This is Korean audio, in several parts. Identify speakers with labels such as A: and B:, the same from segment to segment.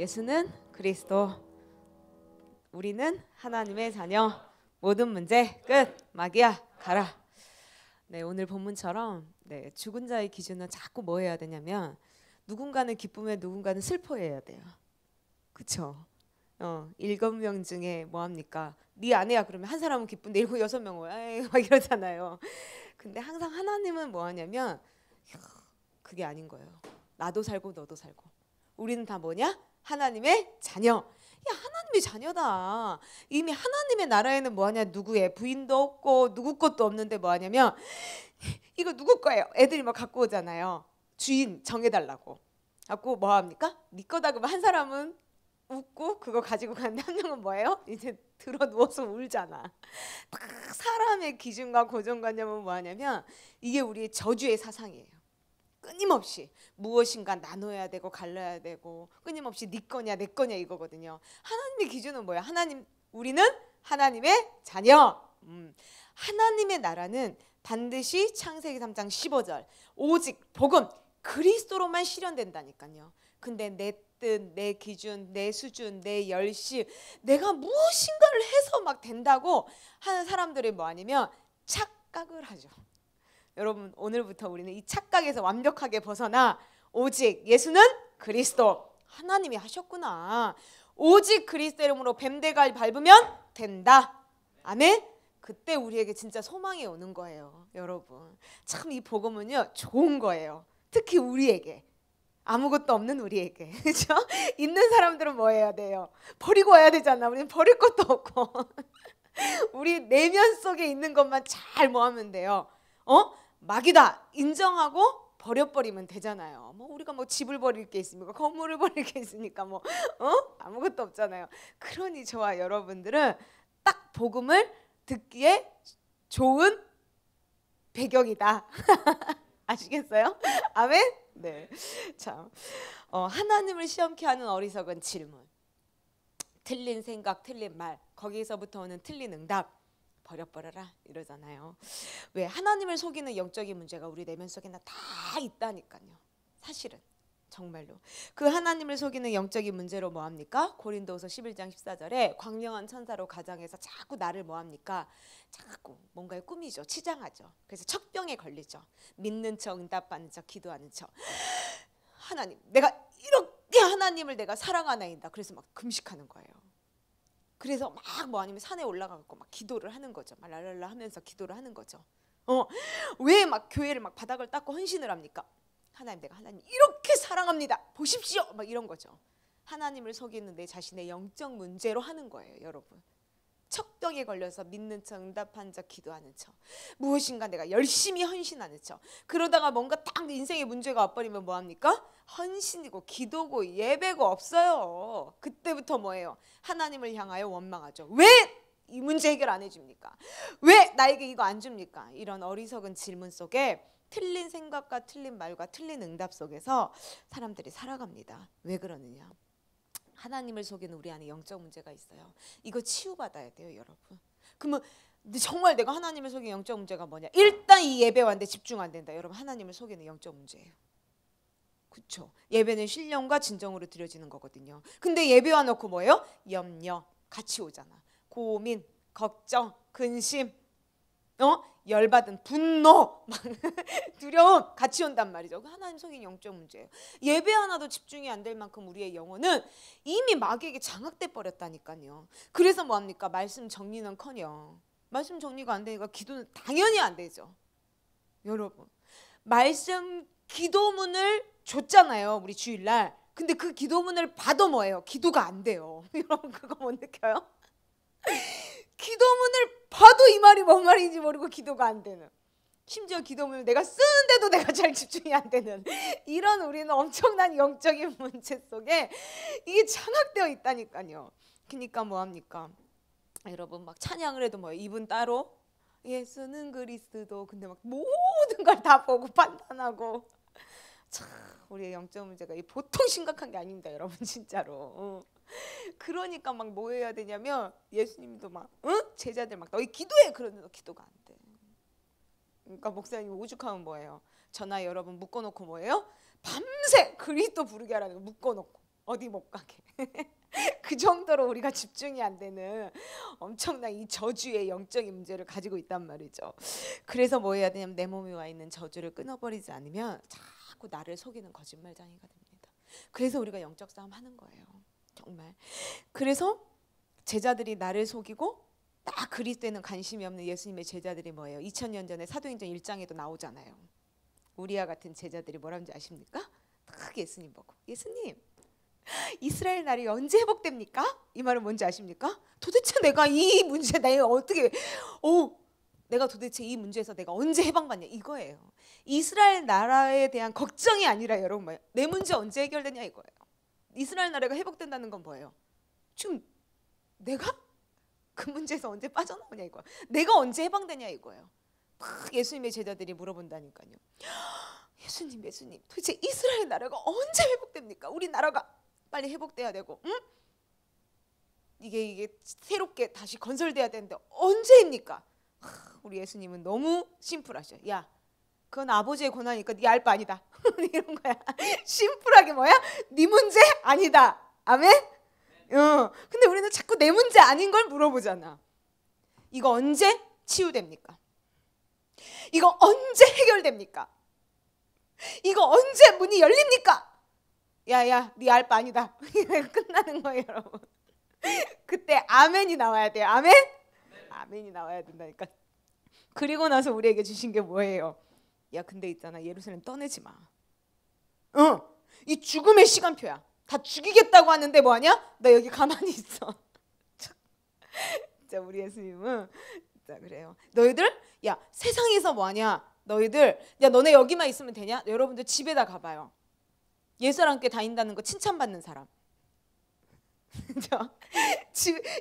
A: 예수는 그리스도, 우리는 하나님의 자녀, 모든 문제 끝, 마귀야 가라. 네, 오늘 본문처럼 죽은 자의 기준은 자꾸 뭐 해야 되냐면 누군가는 기쁨에 누군가는 슬퍼해야 돼요. 그쵸? 7명 중에 뭐 합니까? 네 아내야 그러면 한 사람은 기쁜데 7, 6명은 막 이러잖아요. 근데 항상 하나님은 뭐 하냐면 그게 아닌 거예요. 나도 살고 너도 살고 우리는 다 뭐냐? 하나님의 자녀. 야, 하나님의 자녀다. 이미 하나님의 나라에는 뭐 하냐? 누구의 부인도 없고 누구 것도 없는데 뭐 하냐면 이거 누구 거예요? 애들이 막 갖고 오잖아요. 주인 정해달라고. 갖고 뭐 합니까? 네 거다 그러면 한 사람은 웃고 그거 가지고 가는데 한 명은 뭐예요? 이제 들어 누워서 울잖아. 딱 사람의 기준과 고정관념은 뭐 하냐면 이게 우리의 저주의 사상이에요. 끊임없이 무엇인가 나눠야 되고 갈라야 되고 끊임없이 네 거냐 내 거냐 이거거든요. 하나님의 기준은 뭐야? 우리는 하나님의 자녀. 하나님의 나라는 반드시 창세기 3장 15절 오직 복음 그리스도로만 실현된다니까요. 근데 내 뜻, 내 기준, 내 수준, 내 열심, 내가 무엇인가를 해서 막 된다고 하는 사람들이 뭐 아니면 착각을 하죠. 여러분, 오늘부터 우리는 이 착각에서 완벽하게 벗어나 오직 예수는 그리스도, 하나님이 하셨구나. 오직 그리스도 이름으로 뱀대갈 밟으면 된다. 아멘. 그때 우리에게 진짜 소망이 오는 거예요. 여러분, 참 이 복음은요 좋은 거예요. 특히 우리에게, 아무것도 없는 우리에게, 그렇죠? 있는 사람들은 뭐 해야 돼요? 버리고 와야 되잖아. 우리는 버릴 것도 없고 우리 내면 속에 있는 것만 잘 모으면 돼요. 마귀다 인정하고 버려버리면 되잖아요. 뭐 우리가 뭐 집을 버릴 게 있습니까? 건물을 버릴 게 있으니까 뭐 아무것도 없잖아요. 그러니 저와 여러분들은 딱 복음을 듣기에 좋은 배경이다. 아시겠어요? 아멘. 네. 참, 하나님을 시험케 하는 어리석은 질문, 틀린 생각, 틀린 말, 거기서부터 오는 틀린 응답 버려버려라 이러잖아요. 왜? 하나님을 속이는 영적인 문제가 우리 내면 속에나 다 있다니까요. 사실은 정말로 그 하나님을 속이는 영적인 문제로 뭐합니까? 고린도후서 11장 14절에 광명한 천사로 가장해서 자꾸 나를 뭐합니까? 자꾸 뭔가에 꾸미죠. 치장하죠. 그래서 척병에 걸리죠. 믿는 척, 응답하는 척, 기도하는 척. 하나님, 내가 이렇게 하나님을 내가 사랑하나이다. 그래서 막 금식하는 거예요. 그래서 막 뭐 아니면 산에 올라가고 막 기도를 하는 거죠. 막 랄랄라 하면서 기도를 하는 거죠. 왜 막 교회를 막 바닥을 닦고 헌신을 합니까? 하나님, 내가 하나님 이렇게 사랑합니다. 보십시오. 막 이런 거죠. 하나님을 속이는 내 자신의 영적 문제로 하는 거예요, 여러분. 척병에 걸려서 믿는 척, 응답한 척, 기도하는 척, 무엇인가 내가 열심히 헌신하는 척. 그러다가 뭔가 딱 인생의 문제가 와버리면 뭐합니까? 헌신이고 기도고 예배고 없어요. 그때부터 뭐예요? 하나님을 향하여 원망하죠. 왜 이 문제 해결 안 해줍니까? 왜 나에게 이거 안 줍니까? 이런 어리석은 질문 속에 틀린 생각과 틀린 말과 틀린 응답 속에서 사람들이 살아갑니다. 왜 그러느냐? 하나님을 속이는 우리 안에 영적 문제가 있어요. 이거 치유받아야 돼요, 여러분. 그러면 정말 내가 하나님을 속이는 영적 문제가 뭐냐? 일단 이 예배와인데 집중 안 된다. 여러분, 하나님을 속이는 영적 문제예요. 그렇죠? 예배는 신령과 진정으로 드려지는 거거든요. 근데 예배와 놓고 뭐예요? 염려 같이 오잖아. 고민, 걱정, 근심, 열받은 분노, 두려움 같이 온단 말이죠. 하나님 속인 영적 문제예요. 예배 하나도 집중이 안 될 만큼 우리의 영혼은 이미 마귀에게 장악돼 버렸다니까요. 그래서 뭐합니까? 말씀 정리는커녕 말씀 정리가 안 되니까 기도는 당연히 안 되죠. 여러분, 말씀 기도문을 줬잖아요, 우리 주일날. 근데 그 기도문을 봐도 뭐예요? 기도가 안 돼요. 여러분, 그거 못 느껴요? 기도문을 봐도 이 말이 뭔 말인지 모르고 기도가 안 되는, 심지어 기도문을 내가 쓰는데도 내가 잘 집중이 안 되는 이런 우리는 엄청난 영적인 문제 속에 이게 장악되어 있다니까요. 그러니까 뭐합니까? 여러분, 막 찬양을 해도 뭐예요? 이분 따로 예수는 그리스도. 근데 막 모든 걸 다 보고 판단하고. 참, 우리의 영적 문제가 보통 심각한 게 아닙니다, 여러분. 진짜로. 그러니까 막 뭐 해야 되냐면 예수님도 막 제자들 막 너희 기도해. 그러는데 기도가 안 돼. 그러니까 목사님이 오죽하면 뭐예요? 저나 여러분 묶어놓고 뭐예요? 밤새 그리스도 부르게 하라는 거 묶어놓고. 어디 못 가게. 그 정도로 우리가 집중이 안 되는 엄청난 이 저주의 영적인 문제를 가지고 있단 말이죠. 그래서 뭐 해야 되냐면 내 몸에 와 있는 저주를 끊어버리지 않으면 자꾸 나를 속이는 거짓말쟁이가 됩니다. 그래서 우리가 영적 싸움 하는 거예요. 정말. 그래서 제자들이 나를 속이고 딱 그리스도에는 관심이 없는 예수님의 제자들이 뭐예요? 2000년 전에 사도행전 1장에도 나오잖아요. 우리와 같은 제자들이 뭐라는지 아십니까? 딱 예수님 보고 예수님 이스라엘 나라이 언제 회복됩니까? 이 말은 뭔지 아십니까? 도대체 내가 이 문제 내가 어떻게 내가 도대체 이 문제에서 내가 언제 해방받냐 이거예요. 이스라엘 나라에 대한 걱정이 아니라 여러분 뭐예요? 내 문제 언제 해결되냐 이거예요. 이스라엘 나라가 회복된다는 건 뭐예요? 지금 내가 그 문제에서 언제 빠져나오냐 이거야. 내가 언제 해방되냐 이거예요. 막 예수님의 제자들이 물어본다니까요. 예수님 도대체 이스라엘 나라가 언제 회복됩니까? 우리 나라가 빨리 회복돼야 되고 이게 새롭게 다시 건설돼야 되는데 언제입니까? 우리 예수님은 너무 심플하셔. 야 그건 아버지의 권한이니까 네 알 바 아니다. 이런 거야. 심플하게 뭐야? 네 문제 아니다. 아멘? 근데 우리는 자꾸 내 문제 아닌 걸 물어보잖아. 이거 언제 치유됩니까? 이거 언제 해결됩니까? 이거 언제 문이 열립니까? 야야 네 알 바 아니다. 끝나는 거예요 여러분. 그때 아멘이 나와야 돼요. 아멘? 아멘이 나와야 된다니까. 그리고 나서 우리에게 주신 게 뭐예요? 야 근데 있잖아 예루살렘 떠내지 마. 이 죽음의 시간표야. 다 죽이겠다고 하는데 뭐하냐? 너 여기 가만히 있어. 진짜 우리 예수님은 진짜 그래요. 너희들 야 세상에서 뭐하냐? 너희들 야 너네 여기만 있으면 되냐? 여러분들 집에다 가봐요. 예수랑 함께 다닌다는 거 칭찬받는 사람.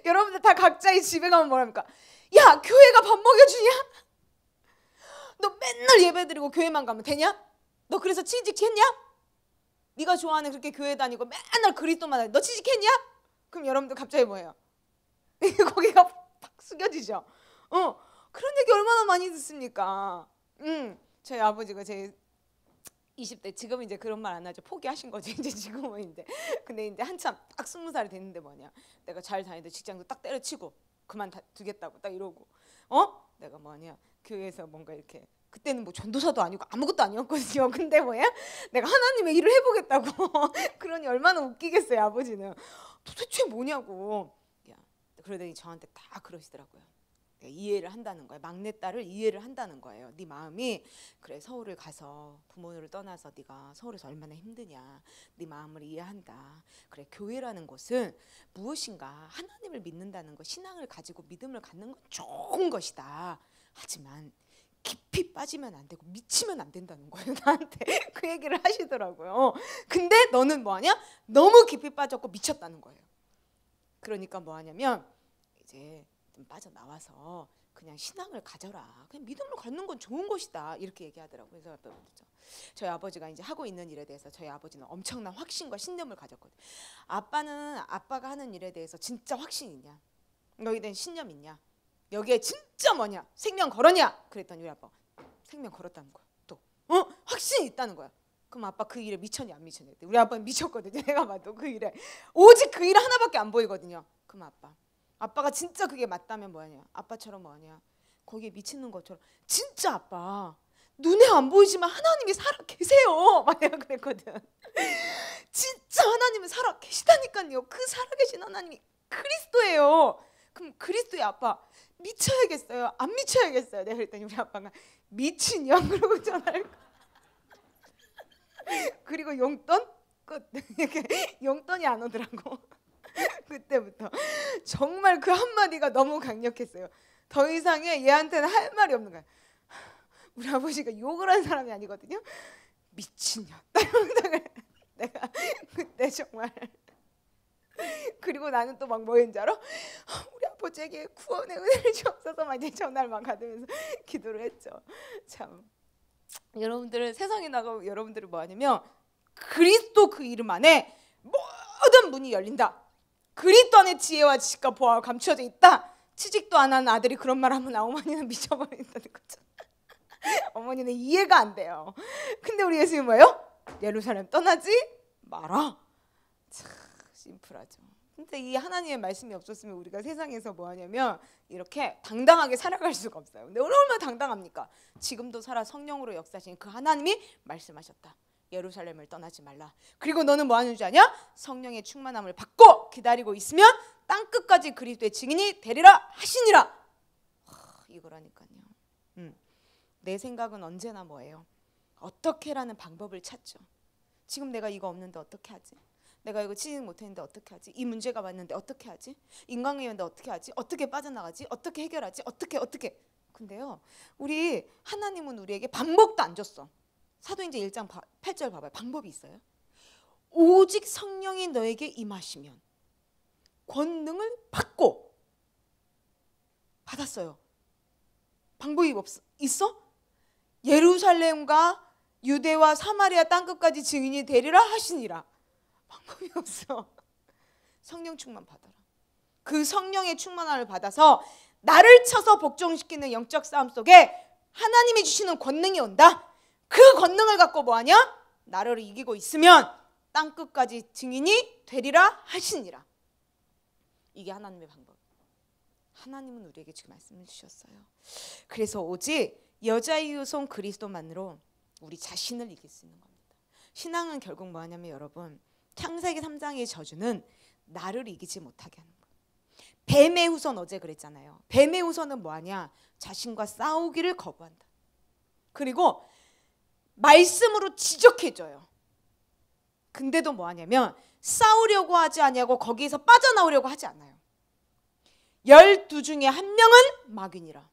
A: 여러분들 다 각자의 집에 가면 뭐랍니까? 야 교회가 밥 먹여주냐? 너 맨날 예배드리고 교회만 가면 되냐? 너 그래서 취직했냐? 네가 좋아하는 그렇게 교회 다니고 맨날 그리스도만 다니. 너 취직했냐? 그럼 여러분들 갑자기 뭐예요? 거기가 팍 숙여지죠. 그런 얘기 얼마나 많이 듣습니까? 저희 아버지가 제 20대 지금 이제 그런 말 안 하죠. 포기하신 거죠. 이제 지금은 이제. 근데 이제 한참 딱 20살이 됐는데 뭐냐? 내가 잘 다니던 직장도 딱 때려치고 그만두겠다고 딱 이러고. 내가 뭐냐? 교회에서 뭔가 이렇게 그때는 뭐 전도사도 아니고 아무것도 아니었거든요. 근데 뭐야? 내가 하나님의 일을 해보겠다고. 그러니 얼마나 웃기겠어요. 아버지는 도대체 뭐냐고. 야, 그러더니 저한테 다 그러시더라고요. 이해를 한다는 거예요. 막내딸을 이해를 한다는 거예요. 네 마음이 그래 서울을 가서 부모를 떠나서 네가 서울에서 얼마나 힘드냐. 네 마음을 이해한다. 그래 교회라는 것은 무엇인가 하나님을 믿는다는 것, 신앙을 가지고 믿음을 갖는 건 좋은 것이다. 하지만 깊이 빠지면 안 되고 미치면 안 된다는 거예요. 나한테 그 얘기를 하시더라고요. 근데 너는 뭐하냐? 너무 깊이 빠졌고 미쳤다는 거예요. 그러니까 뭐하냐면 이제 좀 빠져나와서 그냥 신앙을 가져라. 그냥 믿음을 갖는 건 좋은 것이다. 이렇게 얘기하더라고요. 그래서 저희 아버지가 이제 하고 있는 일에 대해서 저희 아버지는 엄청난 확신과 신념을 가졌거든요. 아빠가 하는 일에 대해서 진짜 확신 있냐? 너희에 대한 신념 있냐? 여기에 진짜 뭐냐? 생명 걸었냐? 그랬더니 우리 아빠 생명 걸었다는 거야. 또 확신이 있다는 거야. 그럼 아빠 그 일에 미쳤냐 안 미쳤냐? 우리 아빠는 미쳤거든요. 내가 봐도 그 일에 오직 그 일 하나밖에 안 보이거든요. 그럼 아빠가 진짜 그게 맞다면 뭐하냐? 아빠처럼 뭐하냐? 거기에 미치는 것처럼 진짜 아빠 눈에 안 보이지만 하나님이 살아 계세요. 막 내가 그랬거든. 진짜 하나님은 살아 계시다니까요. 그 살아계신 하나님이 그리스도예요. 그럼 그리스도의 아빠 미쳐야겠어요? 안 미쳐야겠어요? 내가 그랬더니 우리 아빠가 미친년 그러고 전화를 그리고 용돈 끝. 용돈이 안 오더라고. 그때부터 정말 그 한마디가 너무 강력했어요. 더 이상의 얘한테는 할 말이 없는 거야. 우리 아버지가 욕을 한 사람이 아니거든요. 미친년. 내가 그때 정말 그리고 나는 또 막 뭐였는지 알아? 우리 아버지에게 구원의 은혜를 주옵소서 막 이제 전화를 막 받으면서 기도를 했죠. 참 여러분들은 세상에 나가고 여러분들은 뭐 하냐면 그리스도 그 이름 안에 모든 문이 열린다. 그리스도 안에 지혜와 지식과 보화가 감추어져 있다. 취직도 안 하는 아들이 그런 말 하면 어머니는 미쳐버린다는 거죠. 어머니는 이해가 안 돼요. 근데 우리 예수님 뭐예요? 예루살렘 떠나지 마라. 참 심플하죠. 근데 이 하나님의 말씀이 없었으면 우리가 세상에서 뭐 하냐면 이렇게 당당하게 살아갈 수가 없어요. 근데 얼마나 당당합니까? 지금도 살아 성령으로 역사하신 그 하나님이 말씀하셨다. 예루살렘을 떠나지 말라. 그리고 너는 뭐 하는 줄 아냐? 성령의 충만함을 받고 기다리고 있으면 땅끝까지 그리스도의 증인이 되리라 하시니라. 이거라니까요. 내 생각은 언제나 뭐예요? 어떻게라는 방법을 찾죠. 지금 내가 이거 없는데 어떻게 하지? 내가 이거 취직 못했는데 어떻게 하지? 이 문제가 왔는데 어떻게 하지? 인간관계인데 어떻게 하지? 어떻게 빠져나가지? 어떻게 해결하지? 어떻게? 근데요, 우리 하나님은 우리에게 방법도 안 줬어. 사도행전 1장 8절 봐봐요. 방법이 있어요. 오직 성령이 너에게 임하시면 권능을 받았어요. 방법이 있어? 예루살렘과 유대와 사마리아 땅끝까지 증인이 되리라 하시니라. 방법이 없어. 성령 충만 받아라. 그 성령의 충만함을 받아서 나를 쳐서 복종시키는 영적 싸움 속에 하나님이 주시는 권능이 온다. 그 권능을 갖고 뭐하냐? 나를 이기고 있으면 땅끝까지 증인이 되리라 하시니라. 이게 하나님의 방법. 하나님은 우리에게 지금 말씀을 주셨어요. 그래서 오직 여자의 후손 그리스도만으로 우리 자신을 이길 수 있는 겁니다. 신앙은 결국 뭐하냐면 여러분, 창세기 3장의 저주는 나를 이기지 못하게 하는 거예요. 뱀의 후손 어제 그랬잖아요. 뱀의 후손은 뭐하냐? 자신과 싸우기를 거부한다. 그리고 말씀으로 지적해줘요. 근데도 뭐하냐면 싸우려고 하지 않냐고 거기에서 빠져나오려고 하지 않아요. 12 중에 한 명은 마귀니라.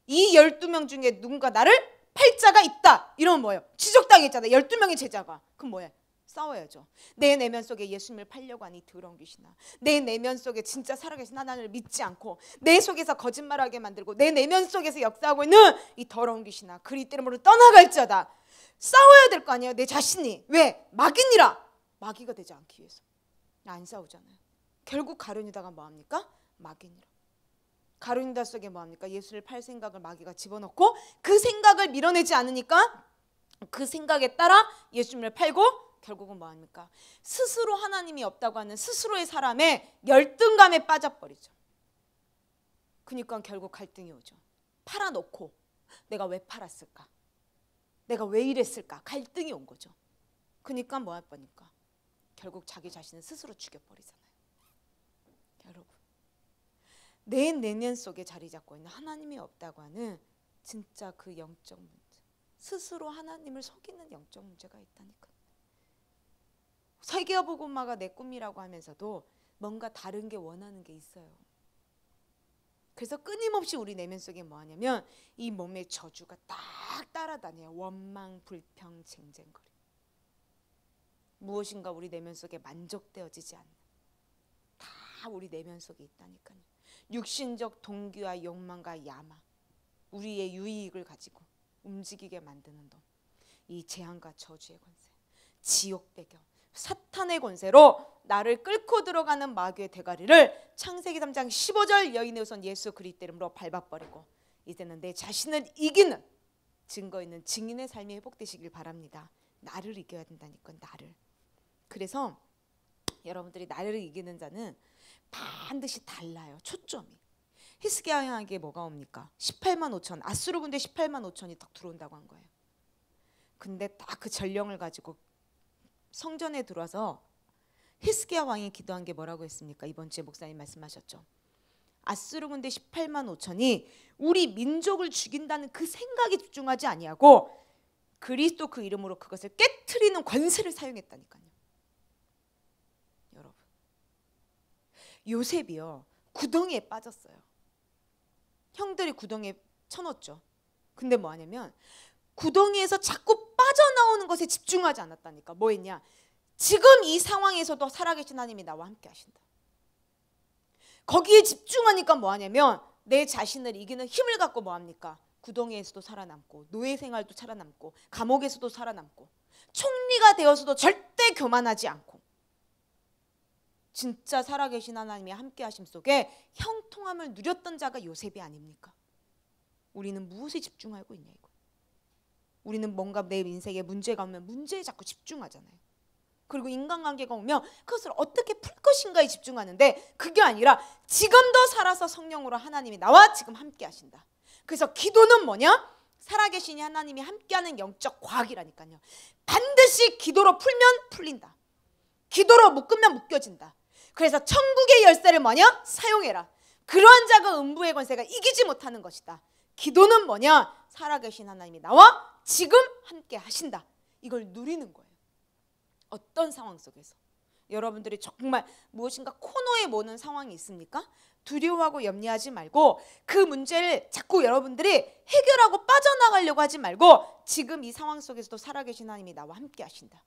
A: 이 12명 중에 누군가 나를 팔자가 있다. 이러면 뭐예요? 지적당했잖아요. 12명의 제자가. 그럼 뭐예요? 싸워야죠. 내 내면 속에 예수님을 팔려고 하니 더러운 귀신아. 내 내면 속에 진짜 살아계신 하나님을 믿지 않고 내 속에서 거짓말하게 만들고 내 내면 속에서 역사하고 있는 이 더러운 귀신아, 그리 때문에 떠나갈지어다. 싸워야 될 거 아니에요. 내 자신이. 왜? 마귀니라. 마귀가 되지 않기 위해서. 안 싸우잖아요. 결국 가룟유다가 뭐합니까? 마귀니라. 가룟유다 속에 뭐합니까? 예수를 팔 생각을 마귀가 집어넣고 그 생각을 밀어내지 않으니까 그 생각에 따라 예수님을 팔고 결국은 뭐합니까? 스스로 하나님이 없다고 하는 스스로의 사람의 열등감에 빠져버리죠. 그러니까 결국 갈등이 오죠. 팔아놓고 내가 왜 팔았을까? 내가 왜 이랬을까? 갈등이 온 거죠. 그러니까 뭐 할 거니까 결국 자기 자신을 스스로 죽여버리잖아요. 여러분, 내 내면 속에 자리 잡고 있는 하나님이 없다고 하는 진짜 그 영적 문제, 스스로 하나님을 속이는 영적 문제가 있다니까. 세계복음화가 내 꿈이라고 하면서도 뭔가 다른 게 원하는 게 있어요. 그래서 끊임없이 우리 내면 속에 뭐 하냐면 이 몸의 저주가 딱 따라다녀요. 원망, 불평, 쟁쟁거림. 무엇인가 우리 내면 속에 만족되어지지 않는, 다 우리 내면 속에 있다니까요. 육신적 동기와 욕망과 야망, 우리의 유익을 가지고 움직이게 만드는 놈, 이 재앙과 저주의 권세, 지옥 배경, 사탄의 권세로 나를 끌고 들어가는 마귀의 대가리를 창세기 3장 15절 여인의 후손 예수 그리스도 이름으로 밟아버리고 이제는 내 자신을 이기는 증거 있는 증인의 삶이 회복되시길 바랍니다. 나를 이겨야 된다니까, 나를. 그래서 여러분들이 나를 이기는 자는 반드시 달라요. 초점이. 히스기야에게 뭐가 옵니까? 18만 5천, 아수르 군대 18만 5천이 딱 들어온다고 한 거예요. 근데 딱 그 전령을 가지고 성전에 들어와서 히스기야 왕이 기도한 게 뭐라고 했습니까? 이번 주에 목사님 말씀하셨죠. 아수르 군대 18만 5천이 우리 민족을 죽인다는 그 생각에 집중하지 아니하고 그리스도 그 이름으로 그것을 깨트리는 권세를 사용했다니까요. 여러분, 요셉이요, 구덩이에 빠졌어요. 형들이 구덩이에 쳐넣었죠. 근데 뭐 하냐면 구덩이에서 자꾸 빠져나오는 것에 집중하지 않았다니까. 뭐 했냐? 지금 이 상황에서도 살아계신 하나님이 나와 함께 하신다. 거기에 집중하니까 뭐 하냐면 내 자신을 이기는 힘을 갖고 뭐 합니까? 구덩이에서도 살아남고, 노예 생활도 살아남고, 감옥에서도 살아남고, 총리가 되어서도 절대 교만하지 않고, 진짜 살아계신 하나님의 함께 하심 속에 형통함을 누렸던 자가 요셉이 아닙니까? 우리는 무엇에 집중하고 있냐 이거. 우리는 뭔가 내 인생에 문제가 오면 문제에 자꾸 집중하잖아요. 그리고 인간관계가 오면 그것을 어떻게 풀 것인가에 집중하는데, 그게 아니라 지금도 살아서 성령으로 하나님이 나와 지금 함께 하신다. 그래서 기도는 뭐냐? 살아계신 하나님이 함께하는 영적 과학이라니까요. 반드시 기도로 풀면 풀린다. 기도로 묶으면 묶여진다. 그래서 천국의 열쇠를 뭐냐? 사용해라. 그러한 자가 음부의 권세가 이기지 못하는 것이다. 기도는 뭐냐? 살아계신 하나님이 나와 지금 함께 하신다. 이걸 누리는 거예요. 어떤 상황 속에서 여러분들이 정말 무엇인가 코너에 모는 상황이 있습니까? 두려워하고 염려하지 말고 그 문제를 자꾸 여러분들이 해결하고 빠져나가려고 하지 말고 지금 이 상황 속에서도 살아계신 하나님이 나와 함께 하신다.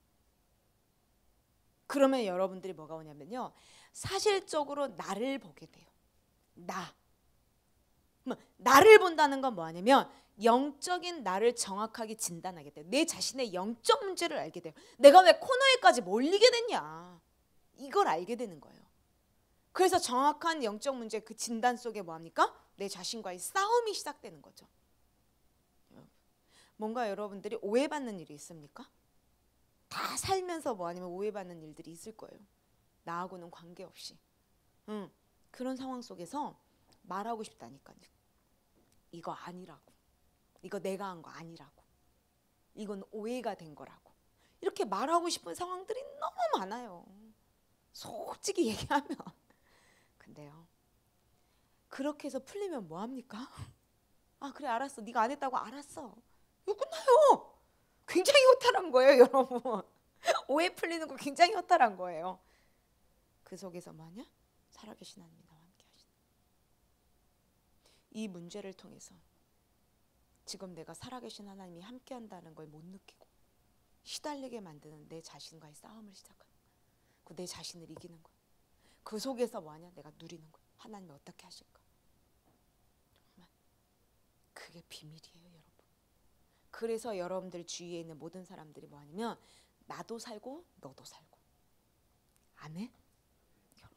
A: 그러면 여러분들이 뭐가 오냐면요, 사실적으로 나를 보게 돼요. 나를 본다는 건 뭐냐면 영적인 나를 정확하게 진단하게 돼요. 내 자신의 영적 문제를 알게 돼요. 내가 왜 코너에까지 몰리게 됐냐, 이걸 알게 되는 거예요. 그래서 정확한 영적 문제 그 진단 속에 뭐합니까? 내 자신과의 싸움이 시작되는 거죠. 뭔가 여러분들이 오해받는 일이 있습니까? 다 살면서 뭐하냐면 오해받는 일들이 있을 거예요. 나하고는 관계없이. 그런 상황 속에서 말하고 싶다니까요. 이거 아니라고. 이거 내가 한 거 아니라고. 이건 오해가 된 거라고. 이렇게 말하고 싶은 상황들이 너무 많아요. 솔직히 얘기하면. 근데요, 그렇게 해서 풀리면 뭐합니까? 아 그래 알았어, 네가 안 했다고 알았어. 이거 끝나요. 굉장히 허탈한 거예요 여러분. 오해 풀리는 거 굉장히 허탈한 거예요. 그 속에서 뭐냐? 살아계신 하나님이 나와 함께 하신다. 이 문제를 통해서 지금 내가 살아계신 하나님이 함께 한다는 걸 못 느끼고 시달리게 만드는 내 자신과의 싸움을 시작하는 거야. 내 자신을 이기는 거야. 그 속에서 뭐하냐? 내가 누리는 거야. 하나님이 어떻게 하실까? 정말 그게 비밀이에요 여러분. 그래서 여러분들 주위에 있는 모든 사람들이 뭐하냐면 나도 살고 너도 살고. 아멘? 여러분,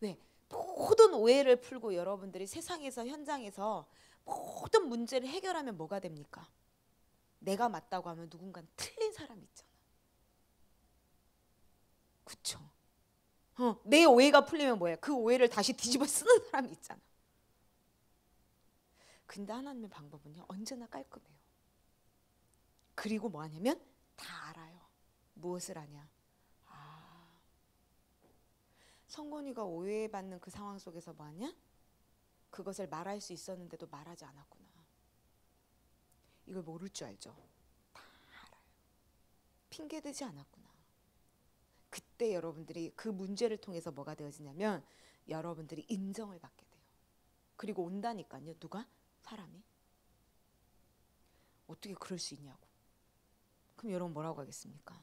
A: 왜? 모든 오해를 풀고 여러분들이 세상에서 현장에서 모든 문제를 해결하면 뭐가 됩니까? 내가 맞다고 하면 누군가는 틀린 사람이 있잖아. 그쵸? 내 오해가 풀리면 뭐야? 그 오해를 다시 뒤집어 쓰는 사람이 있잖아. 근데 하나님의 방법은요 언제나 깔끔해요. 그리고 뭐 하냐면 다 알아요. 무엇을 아냐? 성곤이가 오해받는 그 상황 속에서 뭐 하냐? 그것을 말할 수 있었는데도 말하지 않았구나. 이걸 모를 줄 알죠? 다 알아요. 핑계대지 않았구나. 그때 여러분들이 그 문제를 통해서 뭐가 되어지냐면 여러분들이 인정을 받게 돼요. 그리고 온다니까요. 누가? 사람이. 어떻게 그럴 수 있냐고. 그럼 여러분 뭐라고 하겠습니까?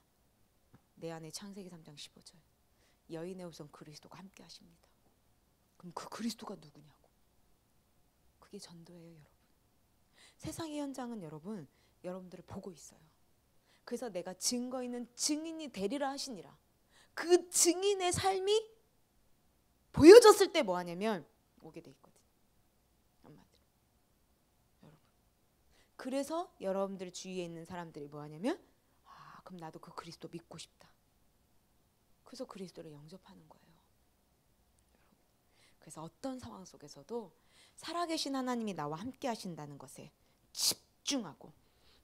A: 내 안에 창세기 3장 15절 여인의 우선 그리스도가 함께 하십니다. 그럼 그 그리스도가 누구냐고. 그게 전도예요 여러분. 세상의 현장은 여러분 여러분들을 보고 있어요. 그래서 내가 증거 있는 증인이 되리라 하시니라. 그 증인의 삶이 보여졌을 때 뭐 하냐면 오게 돼 있거든. 한마디로. 여러분. 그래서 여러분들 주위에 있는 사람들이 뭐 하냐면 그럼 나도 그 그리스도 믿고 싶다. 그래서 그리스도를 영접하는 거예요. 여러분. 그래서 어떤 상황 속에서도 살아계신 하나님이 나와 함께 하신다는 것에 집중하고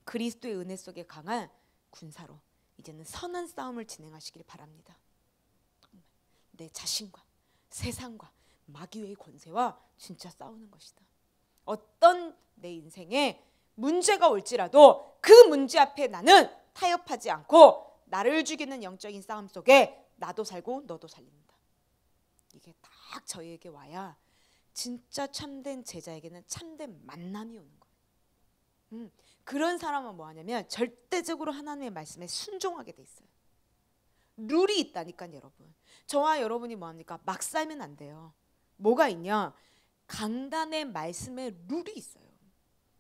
A: 그리스도의 은혜 속에 강한 군사로 이제는 선한 싸움을 진행하시길 바랍니다. 내 자신과 세상과 마귀의 권세와 진짜 싸우는 것이다. 어떤 내 인생에 문제가 올지라도 그 문제 앞에 나는 타협하지 않고 나를 죽이는 영적인 싸움 속에 나도 살고 너도 살린다. 이게 딱 저희에게 와야 진짜 참된 제자에게는 참된 만남이 오는 거예요. 그런 사람은 뭐 하냐면 절대적으로 하나님의 말씀에 순종하게 돼 있어요. 룰이 있다니까 여러분. 저와 여러분이 뭐 합니까? 막 살면 안 돼요. 뭐가 있냐? 강단의 말씀에 룰이 있어요.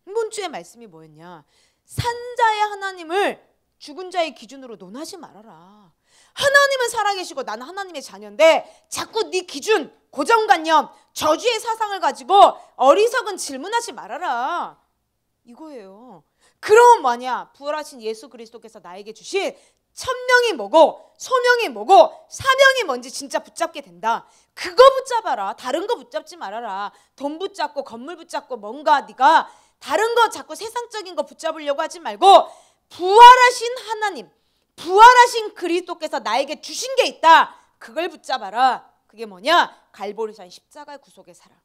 A: 이번 주의 말씀이 뭐였냐? 산자의 하나님을 죽은 자의 기준으로 논하지 말아라. 하나님은 살아계시고 나는 하나님의 자녀인데 자꾸 네 기준, 고정관념, 저주의 사상을 가지고 어리석은 질문하지 말아라. 이거예요. 그럼 뭐냐? 부활하신 예수 그리스도께서 나에게 주신 천명이 뭐고 소명이 뭐고 사명이 뭔지 진짜 붙잡게 된다. 그거 붙잡아라. 다른 거 붙잡지 말아라. 돈 붙잡고 건물 붙잡고 뭔가 네가 다른 거 자꾸 세상적인 거 붙잡으려고 하지 말고 부활하신 하나님, 부활하신 그리스도께서 나에게 주신 게 있다. 그걸 붙잡아라. 그게 뭐냐? 갈보리산 십자가의 구속의 사랑.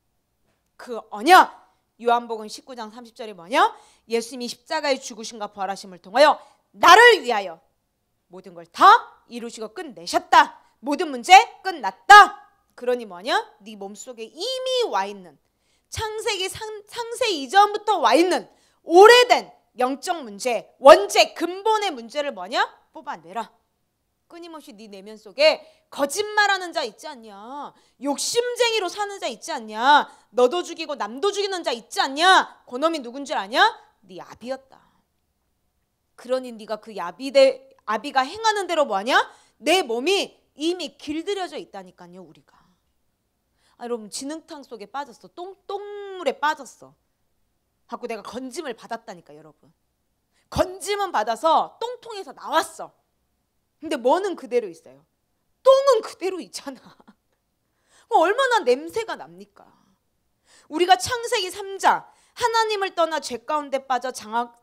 A: 그 언약. 요한복음 19장 30절이 뭐냐? 예수님이 십자가에 죽으심과 부활하심을 통하여 나를 위하여 모든 걸 다 이루시고 끝내셨다. 모든 문제 끝났다. 그러니 뭐냐? 네 몸속에 이미 와 있는 창세기 상세 이전부터 와 있는 오래된 영적 문제, 원죄, 근본의 문제를 뭐냐? 뽑아내라. 끊임없이 네 내면 속에 거짓말하는 자 있지 않냐? 욕심쟁이로 사는 자 있지 않냐? 너도 죽이고 남도 죽이는 자 있지 않냐? 그놈이 누군 줄 아냐? 네 아비였다. 그러니 네가 그 아비가 행하는 대로 뭐하냐? 내 몸이 이미 길들여져 있다니까요. 우리가. 여러분 진흙탕 속에 빠졌어. 똥물에 빠졌어. 갖고 내가 건짐을 받았다니까 여러분. 건짐은 받아서 똥통에서 나왔어. 근데 뭐는 그대로 있어요. 똥은 그대로 있잖아. 얼마나 냄새가 납니까? 우리가 창세기 3장 하나님을 떠나 죄 가운데 빠져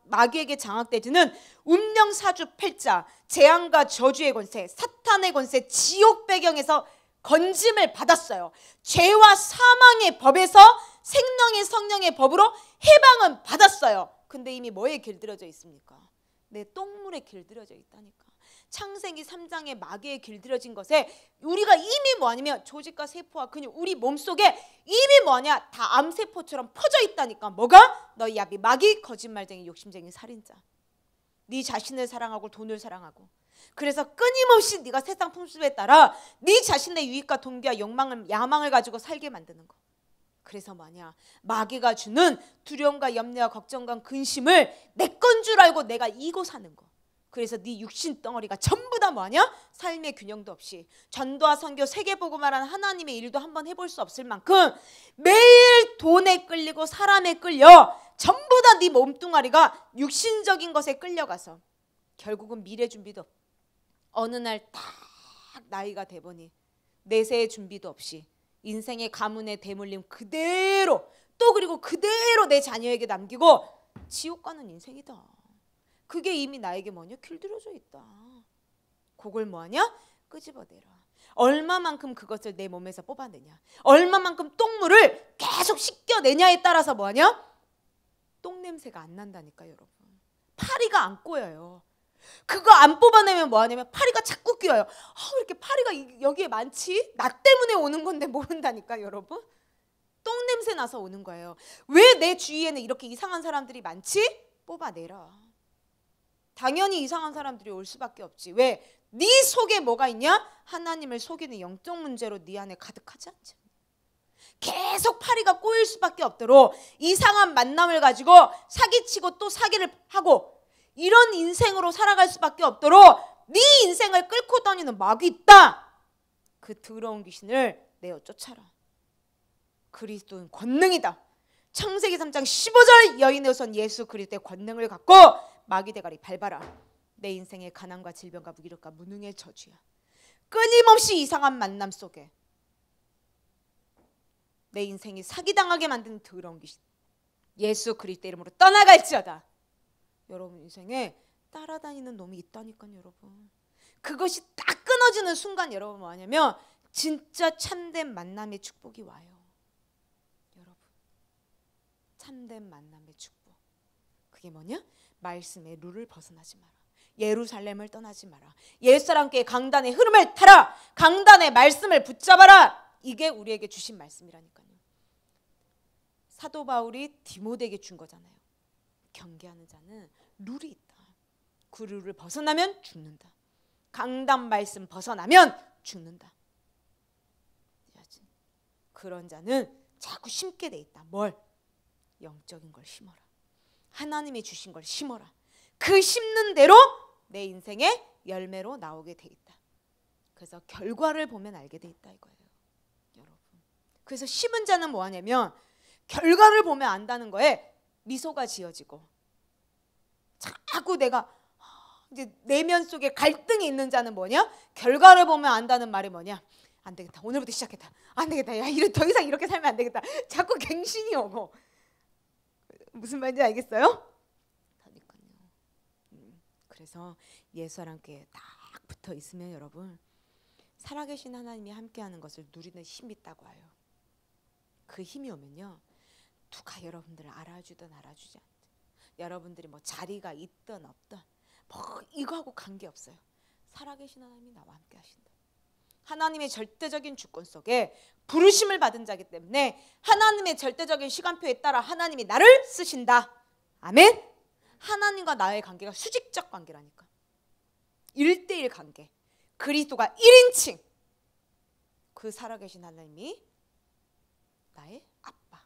A: 마귀에게 장악되지는 운명사주 패자, 재앙과 저주의 권세, 사탄의 권세, 지옥 배경에서 건짐을 받았어요. 죄와 사망의 법에서 생명의 성령의 법으로 해방은 받았어요. 근데 이미 뭐에 길들여져 있습니까? 내 똥물에 길들여져 있다니까. 창세기 3장의 마귀에 길들여진 것에 우리가 이미 뭐냐면 조직과 세포와 근육 우리 몸속에 이미 뭐냐 다 암세포처럼 퍼져 있다니까. 뭐가? 너희 아비 마귀, 거짓말쟁이, 욕심쟁이, 살인자. 네 자신을 사랑하고 돈을 사랑하고 그래서 끊임없이 네가 세상 풍습에 따라 네 자신의 유익과 동기와 야망을 가지고 살게 만드는 거. 그래서 뭐냐 마귀가 주는 두려움과 염려와 걱정과 근심을 내 건 줄 알고 내가 이고 사는 거. 그래서 네 육신 덩어리가 전부 다 뭐냐? 삶의 균형도 없이 전도와 선교 세계보고만 하는 하나님의 일도 한번 해볼 수 없을 만큼 매일 돈에 끌리고 사람에 끌려 전부 다 네 몸뚱아리가 육신적인 것에 끌려가서 결국은 미래 준비도 어느 날 딱 나이가 돼보니 내세의 준비도 없이 인생의 가문의 대물림 그대로 또 그리고 그대로 내 자녀에게 남기고 지옥 가는 인생이다. 그게 이미 나에게 뭐냐? 길들여져 있다. 그걸 뭐하냐? 끄집어내라. 얼마만큼 그것을 내 몸에서 뽑아내냐, 얼마만큼 똥물을 계속 씻겨내냐에 따라서 뭐하냐? 똥냄새가 안 난다니까 여러분. 파리가 안 꼬여요. 그거 안 뽑아내면 뭐하냐면 파리가 자꾸 끼어요. 왜 이렇게 파리가 여기에 많지? 나 때문에 오는 건데 모른다니까 여러분. 똥냄새 나서 오는 거예요. 왜 내 주위에는 이렇게 이상한 사람들이 많지? 뽑아내라. 당연히 이상한 사람들이 올 수밖에 없지. 왜? 네 속에 뭐가 있냐? 하나님을 속이는 영적 문제로 네 안에 가득하지 않지. 계속 파리가 꼬일 수밖에 없도록 이상한 만남을 가지고 사기치고 또 사기를 하고 이런 인생으로 살아갈 수밖에 없도록 네 인생을 끌고 다니는 마귀 있다. 그 더러운 귀신을 내어 쫓아라. 그리스도는 권능이다. 창세기 3장 15절 여인의 후손 예수 그리스도의 권능을 갖고 마귀 대가리 밟아라. 내 인생의 가난과 질병과 무기력과 무능의 저주야. 끊임없이 이상한 만남 속에 내 인생이 사기당하게 만드는 더러운 귀신 예수 그리스도 이름으로 떠나갈지어다. 여러분 인생에 따라다니는 놈이 있다니까요 여러분. 그것이 딱 끊어지는 순간 여러분 뭐하냐면 진짜 참된 만남의 축복이 와요. 여러분 참된 만남의 축복. 그게 뭐냐? 말씀의 룰을 벗어나지 마라. 예루살렘을 떠나지 마라. 옛사람께 강단의 흐름을 타라. 강단의 말씀을 붙잡아라. 이게 우리에게 주신 말씀이라니까요. 사도 바울이 디모데에게 준 거잖아요. 경계하는 자는 룰이 있다. 그 룰을 벗어나면 죽는다. 강단 말씀 벗어나면 죽는다. 그런 자는 자꾸 심게 돼 있다. 뭘? 영적인 걸 심어라. 하나님이 주신 걸 심어라. 그 심는 대로 내 인생의 열매로 나오게 돼 있다. 그래서 결과를 보면 알게 돼 있다 이거예요 여러분. 그래서 심은 자는 뭐하냐면 결과를 보면 안다는 거에 미소가 지어지고 자꾸 내가 이제 내면 속에 갈등이 있는 자는 뭐냐? 결과를 보면 안다는 말이 뭐냐? 안 되겠다. 오늘부터 시작했다. 안 되겠다. 야, 더 이상 이렇게 살면 안 되겠다. 자꾸 갱신이 오고. 무슨 말인지 알겠어요? 그러니까요. 그래서 예수와 함께 딱 붙어 있으면 여러분 살아계신 하나님이 함께하는 것을 누리는 힘이 있다고 해요. 그 힘이 오면요, 누가 여러분들을 알아주든 알아주지 않든, 여러분들이 뭐 자리가 있든 없든 뭐 이거하고 관계없어요. 살아계신 하나님이 나와 함께 하신다. 하나님의 절대적인 주권 속에 부르심을 받은 자이기 때문에 하나님의 절대적인 시간표에 따라 하나님이 나를 쓰신다. 아멘. 하나님과 나의 관계가 수직적 관계라니까. 1대1 관계. 그리스도가 1인칭. 그 살아계신 하나님이 나의 아빠,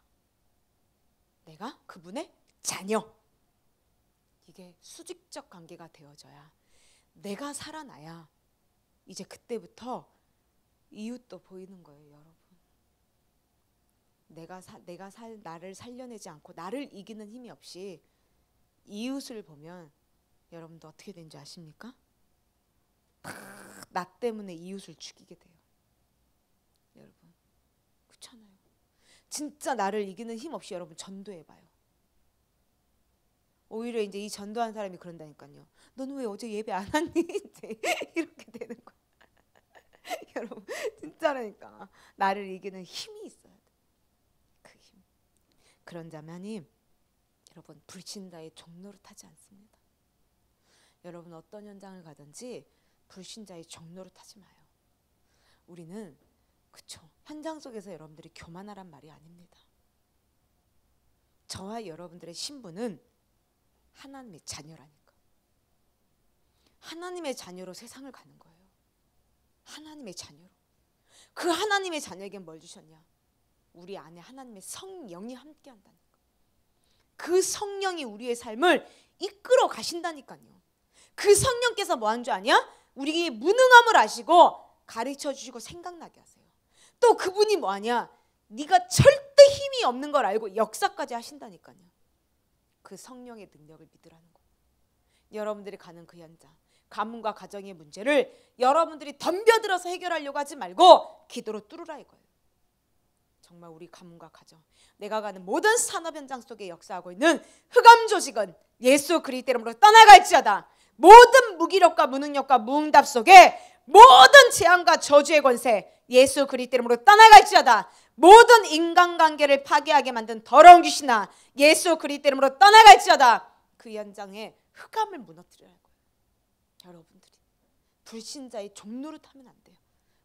A: 내가 그분의 자녀. 이게 수직적 관계가 되어져야, 내가 살아나야 이제 그때부터 이웃도 보이는 거예요, 여러분. 나를 살려내지 않고 나를 이기는 힘이 없이 이웃을 보면 여러분도 어떻게 되는지 아십니까? 나 때문에 이웃을 죽이게 돼요. 여러분, 그렇잖아요. 진짜 나를 이기는 힘 없이 여러분 전도해봐요. 오히려 이제 이 전도한 사람이 그런다니까요. 너는 왜 어제 예배 안 왔니? 이제 이렇게 되는 거야. 여러분, 진짜라니까. 나를 이기는 힘이 있어야 돼. 그 힘. 그런 자만이 여러분 불신자의 종노릇 하지 않습니다. 여러분 어떤 현장을 가든지 불신자의 종노릇 하지 마요. 우리는 그쵸, 현장 속에서 여러분들이 교만하란 말이 아닙니다. 저와 여러분들의 신분은 하나님의 자녀라니까. 하나님의 자녀로 세상을 가는 거예요. 하나님의 자녀로. 그 하나님의 자녀에게 뭘 주셨냐? 우리 안에 하나님의 성령이 함께 한다니까. 그 성령이 우리의 삶을 이끌어 가신다니까요. 그 성령께서 뭐 한 줄 아냐? 우리의 무능함을 아시고 가르쳐 주시고 생각나게 하세요. 또 그분이 뭐 하냐? 네가 절대 힘이 없는 걸 알고 역사까지 하신다니까요. 그 성령의 능력을 믿으라는 거. 여러분들이 가는 그 현장, 가문과 가정의 문제를 여러분들이 덤벼들어서 해결하려고 하지 말고 기도로 뚫으라 이거예요. 정말 우리 가문과 가정, 내가 가는 모든 산업 현장 속에 역사하고 있는 흑암 조직은 예수 그리스도 이름으로 떠나갈지어다. 모든 무기력과 무능력과 무응답 속에 모든 재앙과 저주의 권세 예수 그리스도 이름으로 떠나갈지어다. 모든 인간관계를 파괴하게 만든 더러운 귀신아 예수 그리스도 이름으로 떠나갈지어다. 그 현장에 흑암을 무너뜨려야 할 거예요. 여러분들이 불신자의 종노릇하면 안 돼요.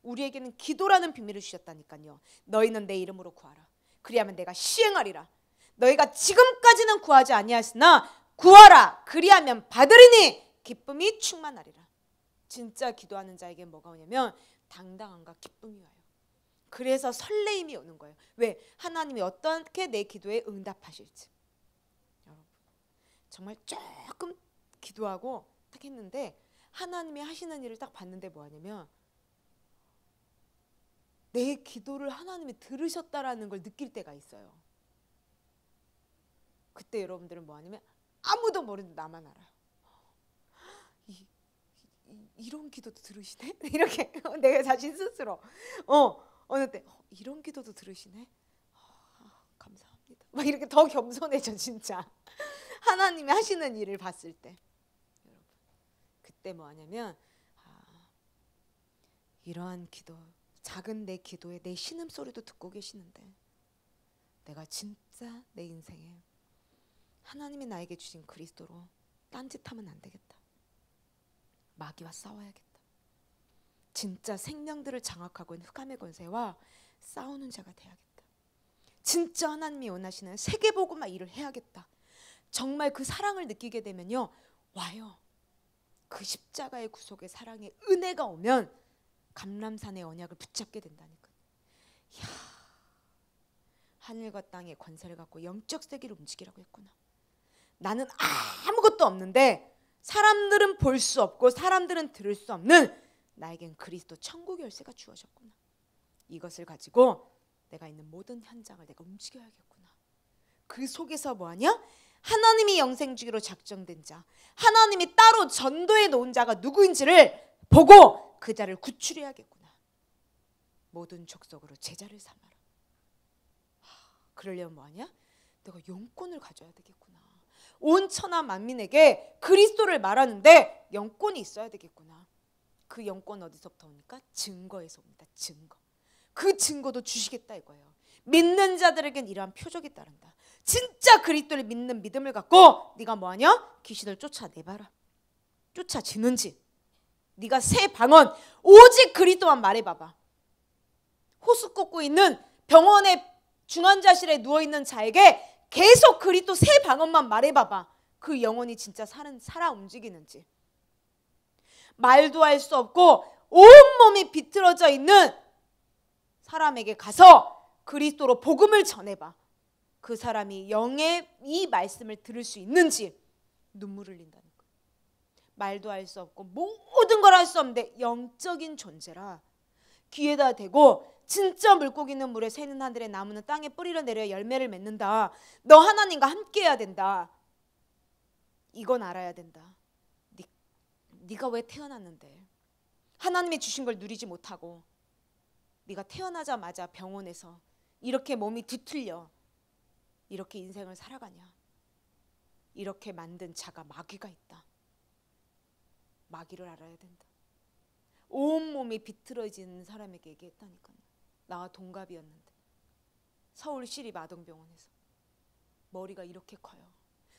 A: 우리에게는 기도라는 비밀을 주셨다니까요. 너희는 내 이름으로 구하라. 그리하면 내가 시행하리라. 너희가 지금까지는 구하지 아니하였으나 구하라. 그리하면 받으리니 기쁨이 충만하리라. 진짜 기도하는 자에게 뭐가 오냐면 당당함과 기쁨이 와요. 그래서 설레임이 오는 거예요. 왜? 하나님이 어떻게 내 기도에 응답하실지. 여러분 정말 조금 기도하고 딱 했는데 하나님이 하시는 일을 딱 봤는데 뭐 하냐면 내 기도를 하나님이 들으셨다라는 걸 느낄 때가 있어요. 그때 여러분들은 뭐 하냐면 아무도 모르는데 나만 알아요. 이런 기도도 들으시네? 이렇게 내가 자신 스스로 어느 때 이런 기도도 들으시네? 감사합니다. 막 이렇게 더 겸손해져 진짜. 하나님이 하시는 일을 봤을 때 여러분 그때 뭐 하냐면 이러한 기도, 작은 내 기도에 내 신음소리도 듣고 계시는데 내가 진짜 내 인생에 하나님이 나에게 주신 그리스도로 딴짓하면 안 되겠다. 마귀와 싸워야겠다. 진짜 생명들을 장악하고 있는 흑암의 권세와 싸우는 자가 돼야겠다. 진짜 하나님이 원하시는 세계복음화 일을 해야겠다. 정말 그 사랑을 느끼게 되면요 와요. 그 십자가의 구속의 사랑의 은혜가 오면 감람산의 언약을 붙잡게 된다니까. 이야, 하늘과 땅의 권세를 갖고 영적 세계를 움직이라고 했구나. 나는 아무것도 없는데 사람들은 볼 수 없고 사람들은 들을 수 없는 나에겐 그리스도 천국 열쇠가 주어졌구나. 이것을 가지고 내가 있는 모든 현장을 내가 움직여야겠구나. 그 속에서 뭐하냐? 하나님이 영생 주기로 작정된 자, 하나님이 따로 전도해 놓은 자가 누구인지를 보고 그 자를 구출해야겠구나. 모든 족속으로 제자를 삼아라. 그러려면 뭐하냐? 내가 영권을 가져야 되겠구나. 온 천하 만민에게 그리스도를 말하는데 영권이 있어야 되겠구나. 그 영권 어디서부터 옵니까? 증거에서 옵니다. 증거. 그 증거도 주시겠다 이거예요. 믿는 자들에겐 이러한 표적이 따른다. 진짜 그리스도를 믿는 믿음을 갖고 네가 뭐하냐? 귀신을 쫓아내봐라. 쫓아지는지. 네가 새 방언 오직 그리스도만 말해봐봐. 호수 꽂고 있는 병원의 중환자실에 누워있는 자에게 계속 그리스도 새 방언만 말해봐봐. 그 영혼이 진짜 살아 움직이는지. 말도 할 수 없고 온몸이 비틀어져 있는 사람에게 가서 그리스도로 복음을 전해봐. 그 사람이 영의 이 말씀을 들을 수 있는지. 눈물을 흘린다는 거예요. 말도 할 수 없고 모든 걸 할 수 없는데 영적인 존재라. 귀에다 대고 진짜 물고기 있는 물에 새는 하늘에 나무는 땅에 뿌리를 내려 열매를 맺는다. 너 하나님과 함께 해야 된다. 이건 알아야 된다. 네가 왜 태어났는데 하나님이 주신 걸 누리지 못하고 네가 태어나자마자 병원에서 이렇게 몸이 뒤틀려 이렇게 인생을 살아가냐. 이렇게 만든 자가 마귀가 있다. 마귀를 알아야 된다. 온몸이 비틀어지는 사람에게 얘기했다니까요. 나와 동갑이었는데 서울시립 아동병원에서 머리가 이렇게 커요.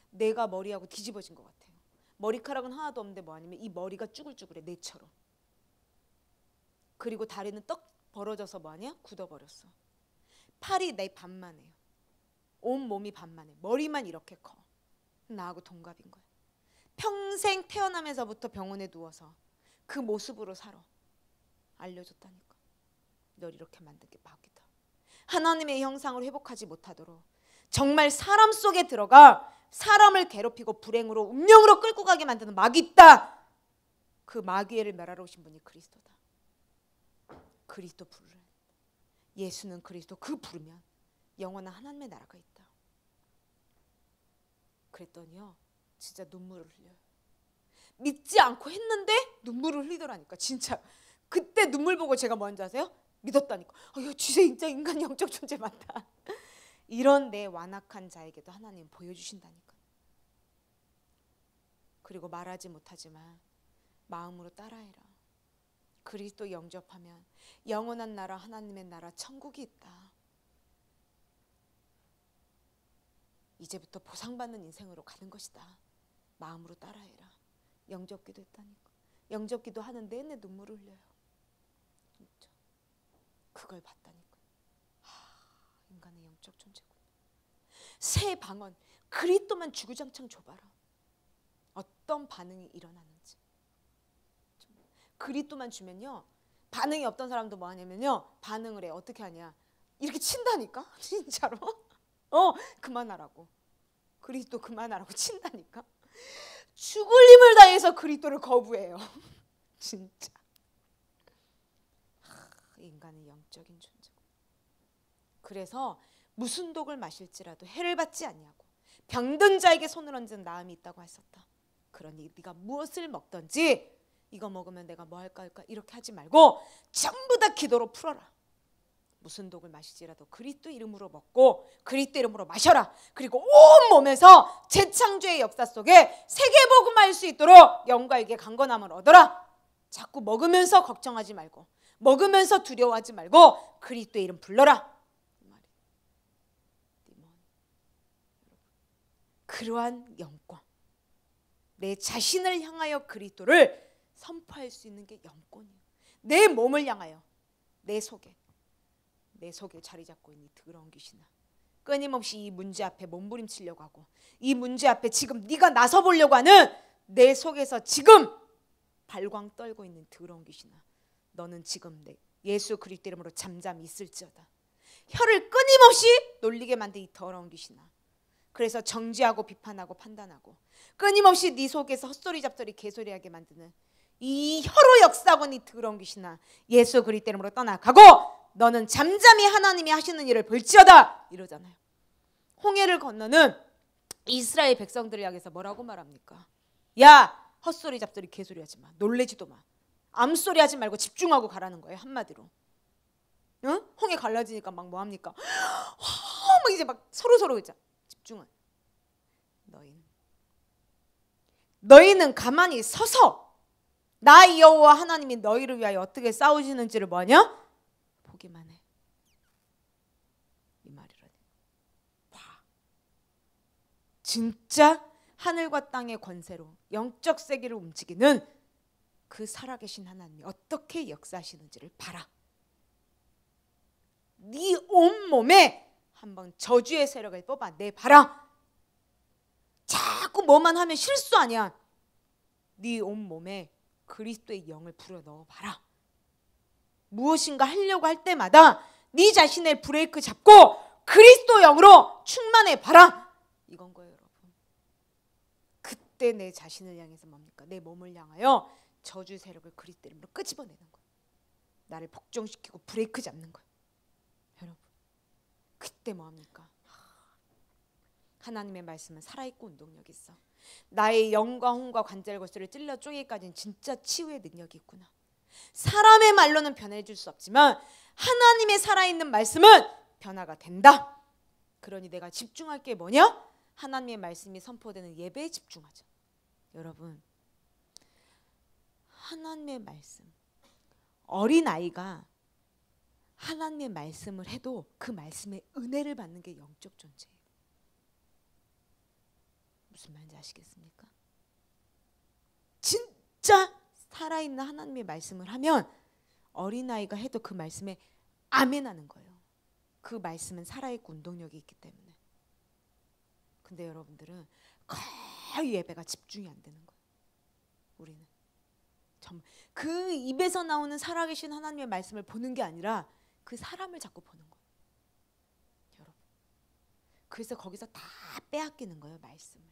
A: 내가 머리하고 뒤집어진 것 같아요. 머리카락은 하나도 없는데 뭐 아니면 이 머리가 쭈글쭈글해. 내처럼. 그리고 다리는 떡 벌어져서 뭐 하냐? 굳어버렸어. 팔이 내 반만 해요. 온 몸이 반만 해. 머리만 이렇게 커. 나하고 동갑인 거야. 평생 태어나면서부터 병원에 누워서 그 모습으로 살아. 알려줬다니까. 널 이렇게 만든 게 마귀다. 하나님의 형상을 회복하지 못하도록 정말 사람 속에 들어가 사람을 괴롭히고 불행으로 운명으로 끌고 가게 만드는 마귀 있다. 그 마귀를 멸하러 오신 분이 그리스도다. 그리스도 부르라. 예수는 그리스도. 그 부르면 영원한 하나님의 나라가 있다. 그랬더니요 진짜 눈물을 흘려요. 믿지 않고 했는데 눈물을 흘리더라니까. 진짜 그때 눈물 보고 제가 뭔지 아세요? 믿었다니까. 진짜 인간 영적 존재 맞다. 이런 내 완악한 자에게도 하나님 보여주신다니까. 그리고 말하지 못하지만 마음으로 따라해라. 그리스도 영접하면 영원한 나라, 하나님의 나라, 천국이 있다. 이제부터 보상받는 인생으로 가는 것이다. 마음으로 따라해라. 영접기도 했다니까. 영접기도 하는 내내 눈물을 흘려요. 진짜. 그걸 봤다니까. 인간의 영적 존재군. 새 방언 그리스도만 주구장창 줘봐라. 어떤 반응이 일어나는지. 그리스도만 주면요 반응이 없던 사람도 뭐 하냐면요 반응을 해. 어떻게 하냐 이렇게 친다니까. 진짜로. 그만하라고. 그리스도 그만하라고 친다니까. 죽을 힘을 다해서 그리스도를 거부해요. 진짜. 인간은 영적인 존재고. 그래서 무슨 독을 마실지라도 해를 받지 아니하고 병든 자에게 손을 얹은 나음이 있다고 하셨다. 그러니 네가 무엇을 먹든지 이거 먹으면 내가 뭐 할까 이렇게 하지 말고 전부 다 기도로 풀어라. 무슨 독을 마시지라도 그리스도 이름으로 먹고 그리스도 이름으로 마셔라. 그리고 온 몸에서 재창조의 역사 속에 세계복음할 수 있도록 영과 육의 강건함을 얻어라. 자꾸 먹으면서 걱정하지 말고 먹으면서 두려워하지 말고 그리스도의 이름 불러라. 그러한 영권, 내 자신을 향하여 그리스도를 선포할 수 있는 게 영권이에요. 내 몸을 향하여, 내 속에 자리 잡고 있는 더러운 귀신아, 끊임없이 이 문제 앞에 몸부림치려고 하고 이 문제 앞에 지금 네가 나서 보려고 하는 내 속에서 지금 발광 떨고 있는 더러운 귀신아, 너는 지금 내 예수 그리스도 이름으로 잠잠히 있을지어다. 혀를 끊임없이 놀리게 만든 이 더러운 귀신아, 그래서 정죄하고 비판하고 판단하고 끊임없이 네 속에서 헛소리 잡소리 개소리하게 만드는 이 혀로 역사하고 이 더러운 귀신아, 예수 그리스도 이름으로 떠나가고 너는 잠잠히 하나님이 하시는 일을 볼지어다 이러잖아요. 홍해를 건너는 이스라엘 백성들을 향해서 뭐라고 말합니까? 야, 헛소리 잡소리 개소리 하지 마. 놀래지도 마. 암소리 하지 말고 집중하고 가라는 거예요. 한마디로. 응? 홍해 갈라지니까 막 뭐합니까? 막 이제 막 서로 이제 집중은. 너희는 가만히 서서 나 여호와 하나님이 너희를 위하여 어떻게 싸우시는지를 뭐하냐? 보기만 해. 이 말이라니. 와, 진짜 하늘과 땅의 권세로 영적 세계를 움직이는 그 살아계신 하나님이 어떻게 역사하시는지를 봐라. 네 온몸에 한번 저주의 세력을 뽑아내봐라. 자꾸 뭐만 하면 실수 아니야. 네 온몸에 그리스도의 영을 불어넣어봐라. 무엇인가 하려고 할 때마다 네 자신의 브레이크 잡고 그리스도 영으로 충만해봐라. 이건 거예요, 여러분. 그때 내 자신을 향해서 뭡니까? 내 몸을 향하여 저주 세력을 그리스도 이름으로 끄집어내는 거예요. 나를 복종시키고 브레이크 잡는 거예요. 여러분, 그때 뭐합니까? 하나님의 말씀은 살아있고 운동력이 있어. 나의 영과 혼과 관절 골수를 찔러 쪼개기까지는 진짜 치유의 능력이 있구나. 사람의 말로는 변해줄 수 없지만 하나님의 살아있는 말씀은 변화가 된다. 그러니 내가 집중할 게 뭐냐? 하나님의 말씀이 선포되는 예배에 집중하자. 여러분, 하나님의 말씀, 어린아이가 하나님의 말씀을 해도 그 말씀의 은혜를 받는 게 영적 존재예요. 무슨 말인지 아시겠습니까? 진짜 살아있는 하나님의 말씀을 하면 어린아이가 해도 그 말씀에 아멘하는 거예요. 그 말씀은 살아있고 운동력이 있기 때문에. 근데 여러분들은 거의 예배가 집중이 안 되는 거예요. 우리는 그 입에서 나오는 살아계신 하나님의 말씀을 보는 게 아니라 그 사람을 자꾸 보는 거예요. 여러분, 그래서 거기서 다 빼앗기는 거예요, 말씀을.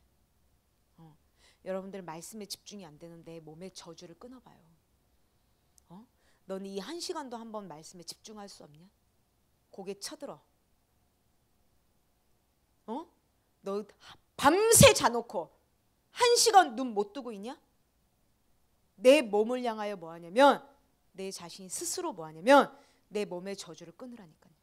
A: 여러분들 말씀에 집중이 안 되는데 몸의 저주를 끊어봐요. 너는 이 1시간도 한번 말씀에 집중할 수 없냐? 고개 쳐들어. 너 밤새 자놓고 1시간 눈 못 뜨고 있냐? 내 몸을 향하여 뭐하냐면 내 자신이 스스로 뭐하냐면 내 몸의 저주를 끊으라니까요.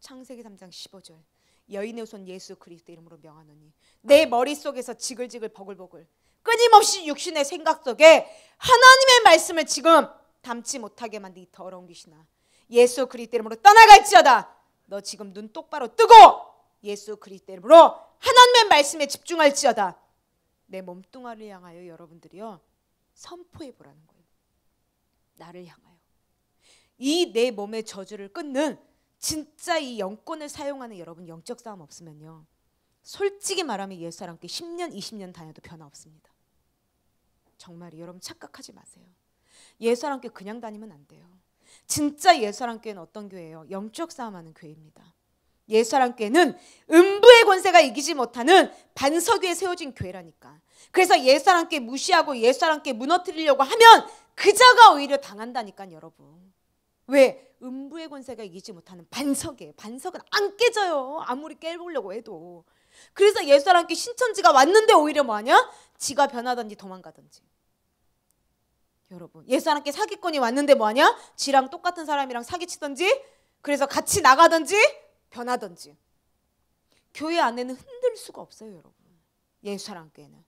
A: 창세기 3장 15절 여인의 손 예수 그리스도 이름으로 명하노니 내 머릿속에서 지글지글 버글버글 끊임없이 육신의 생각 속에 하나님의 말씀을 지금 담지 못하게 만든 이 더러운 귀신아, 예수 그리스도 이름으로 떠나갈지어다. 너 지금 눈 똑바로 뜨고 예수 그리스도 이름으로 하나님의 말씀에 집중할지어다. 내 몸뚱아리를 향하여 여러분들이요 선포해 보라는 거예요. 나를 향하여 이 내 몸의 저주를 끊는 진짜 이 영권을 사용하는 여러분 영적 싸움 없으면요 솔직히 말하면 옛사람께 10년 20년 다녀도 변화 없습니다. 정말이 여러분 착각하지 마세요. 옛사람께 그냥 다니면 안 돼요. 진짜 옛사람교회는 어떤 교회예요? 영적 싸움하는 교회입니다. 옛사람교회는 음부의 권세가 이기지 못하는 반석 위에 세워진 교회라니까. 그래서 옛사람교회 무시하고 옛사람교회 무너뜨리려고 하면 그자가 오히려 당한다니까 여러분. 왜? 음부의 권세가 이기지 못하는 반석이에요. 반석은 안 깨져요. 아무리 깨보려고 해도. 그래서 옛사람께 신천지가 왔는데 오히려 뭐하냐? 지가 변하든지 도망가든지. 여러분, 옛사람께 사기꾼이 왔는데 뭐하냐? 지랑 똑같은 사람이랑 사기치든지 그래서 같이 나가든지 변하든지. 교회 안에는 흔들 수가 없어요, 여러분. 옛사람교회는.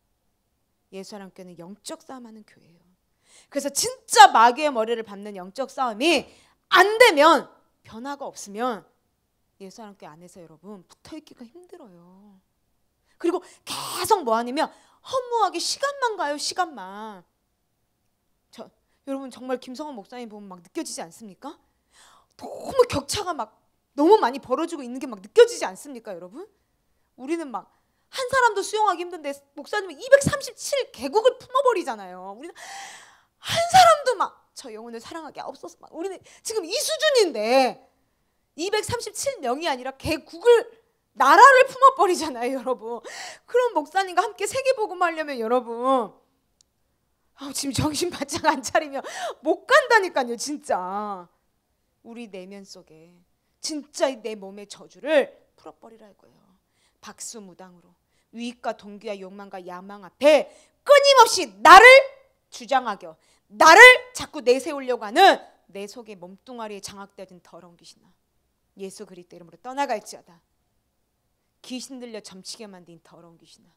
A: 옛사람교회는 영적 싸움하는 교회예요. 그래서 진짜 마귀의 머리를 밟는 영적 싸움이 안 되면 변화가 없으면 옛사람교회 안에서 여러분 붙어있기가 힘들어요. 그리고 계속 뭐하냐면 허무하게 시간만 가요. 시간만. 여러분 정말 김성원 목사님 보면 막 느껴지지 않습니까? 너무 격차가 막 너무 많이 벌어지고 있는 게 막 느껴지지 않습니까 여러분? 우리는 막 한 사람도 수용하기 힘든데 목사님은 237개국을 품어버리잖아요. 우리는 한 사람도 막 저 영혼을 사랑하게 없어서 막 우리는 지금 이 수준인데 237명이 아니라 개국을 나라를 품어버리잖아요 여러분. 그럼 목사님과 함께 세계복음하려면 여러분 지금 정신 바짝 안 차리면 못 간다니까요 진짜. 우리 내면 속에 진짜 내 몸의 저주를 풀어버리라 이거예요. 박수무당으로 유익과 동기와 욕망과 야망 앞에 끊임없이 나를 주장하겨 나를 자꾸 내세우려고 하는 내 속의 몸뚱아리에 장악되어진 더러운 귀신아, 예수 그리스도 이름으로 떠나갈지어다. 귀신 들려 점치게 만든 더러운 귀신아,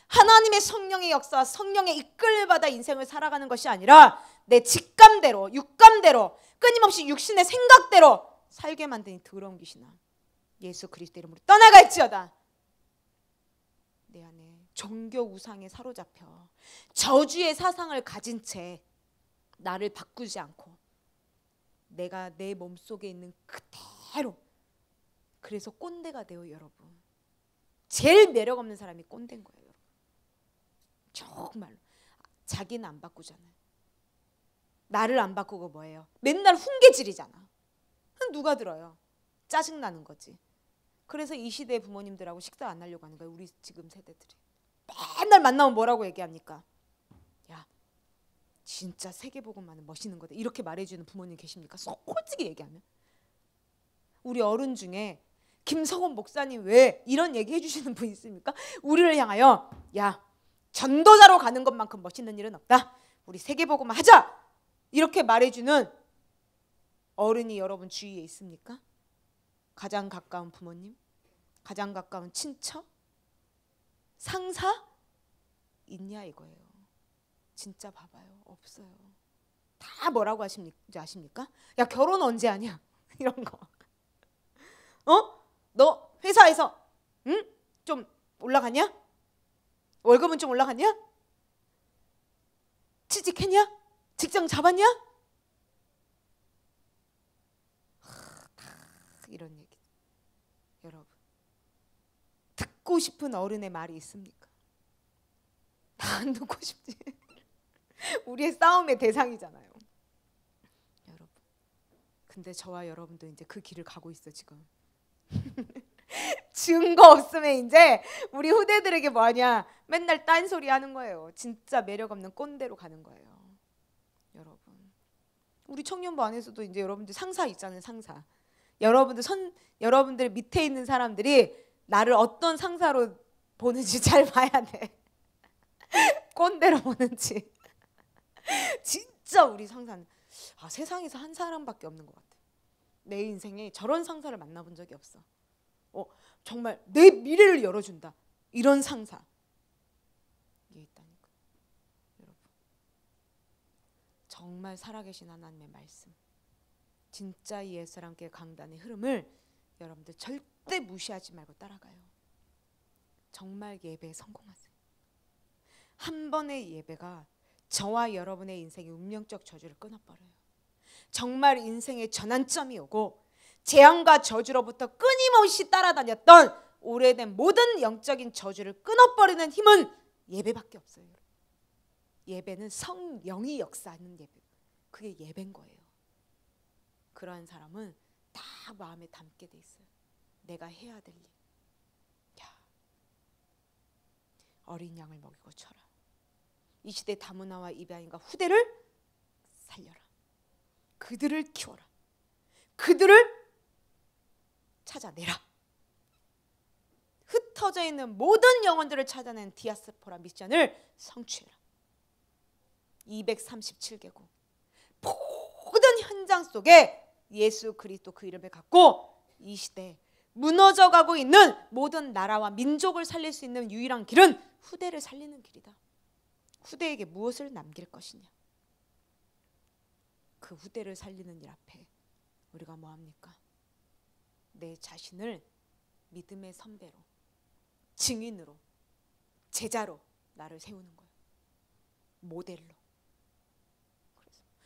A: 하나님의 성령의 역사와 성령의 이끌림을 받아 인생을 살아가는 것이 아니라 내 직감대로 육감대로 끊임없이 육신의 생각대로 살게 만든 더러운 귀신아, 예수 그리스도 이름으로 떠나갈지어다. 내 안에 종교 우상에 사로잡혀 저주의 사상을 가진 채 나를 바꾸지 않고 내가 내 몸속에 있는 그대로, 그래서 꼰대가 돼요. 여러분, 제일 매력 없는 사람이 꼰대인 거예요. 여러분, 정말로 자기는 안 바꾸잖아요. 나를 안 바꾸고 뭐예요? 맨날 훈계질이잖아. 누가 들어요? 짜증나는 거지. 그래서 이 시대의 부모님들하고 식사 안 하려고 하는 거예요. 우리 지금 세대들이 맨날 만나면 뭐라고 얘기합니까? 야, 진짜 세계복음만은 멋있는 거다, 이렇게 말해주는 부모님 계십니까? 솔직히 얘기하면. 우리 어른 중에 김성원 목사님 왜 이런 얘기 해주시는 분 있습니까? 우리를 향하여 야, 전도자로 가는 것만큼 멋있는 일은 없다, 우리 세계복음만 하자, 이렇게 말해주는 어른이 여러분 주위에 있습니까? 가장 가까운 부모님, 가장 가까운 친척, 상사 있냐 이거예요. 진짜 봐봐요. 없어요. 다 뭐라고 아십니까? 야, 결혼 언제 하냐? 이런 거. 너 회사에서 좀 올라갔냐? 월급은 좀 올라갔냐? 취직했냐? 직장 잡았냐? 다 이런 얘기. 여러분, 듣고 싶은 어른의 말이 있습니까? 다 안 듣고 싶지. 우리의 싸움의 대상이잖아요. 여러분, 근데 저와 여러분도 이제 그 길을 가고 있어 지금. 증거 없으면 이제 우리 후대들에게 뭐하냐, 맨날 딴소리 하는 거예요. 진짜 매력 없는 꼰대로 가는 거예요. 여러분, 우리 청년부 안에서도 이제 여러분들 상사 있잖아요. 상사. 여러분들 밑에 있는 사람들이 나를 어떤 상사로 보는지 잘 봐야 돼. 꼰대로 보는지. 진짜 우리 상사는 세상에서 한 사람밖에 없는 것 같아. 내 인생에 저런 상사를 만나본 적이 없어. 정말 내 미래를 열어준다, 이런 상사. 이게 있다니까. 여러분, 정말 살아계신 하나님의 말씀, 진짜 예수와 함께 강단의 흐름을 여러분들 절대 무시하지 말고 따라가요. 정말 예배에 성공하세요. 한 번의 예배가 저와 여러분의 인생의 운명적 저주를 끊어버려요. 정말 인생의 전환점이 오고 재앙과 저주로부터 끊임없이 따라다녔던 오래된 모든 영적인 저주를 끊어버리는 힘은 예배밖에 없어요. 예배는 성령이 역사하는 예배, 그게 예배인 거예요. 그러한 사람은 다 마음에 담게 돼 있어요. 내가 해야 될 일. 어린 양을 먹이고 쳐라. 이 시대 다문화와 이방인과 후대를 살려라. 그들을 키워라. 그들을 찾아내라. 흩어져 있는 모든 영혼들을 찾아낸 디아스포라 미션을 성취해라. 237개국 모든 현장 속에 예수 그리스도 그 이름을 갖고 이 시대에 무너져가고 있는 모든 나라와 민족을 살릴 수 있는 유일한 길은 후대를 살리는 길이다. 후대에게 무엇을 남길 것이냐. 그 후대를 살리는 일 앞에 우리가 뭐합니까? 내 자신을 믿음의 선배로, 증인으로, 제자로 나를 세우는 거예요. 모델로.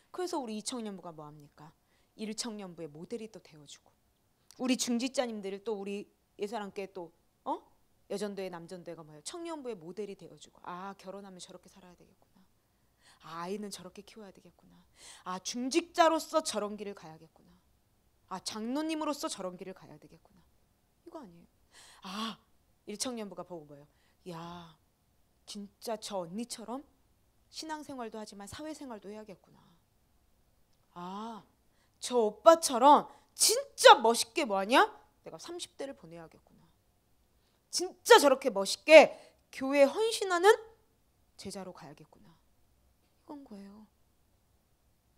A: 그래서 우리 이청년부가 뭐합니까? 1청년부의 모델이 또 되어주고, 우리 중직자님들을 또 우리 예사람께 또 여전도회 남전도회가 뭐예요? 청년부의 모델이 되어주고, 결혼하면 저렇게 살아야 되겠구나, 아이는 저렇게 키워야 되겠구나, 중직자로서 저런 길을 가야겠구나, 장로님으로서 저런 길을 가야 되겠구나, 이거 아니에요. 1청년부가 보고 뭐예요? 야, 진짜 저 언니처럼 신앙생활도 하지만 사회생활도 해야겠구나. 저 오빠처럼 진짜 멋있게 뭐하냐? 내가 30대를 보내야겠구나. 진짜 저렇게 멋있게 교회에 헌신하는 제자로 가야겠구나. 이건 거예요.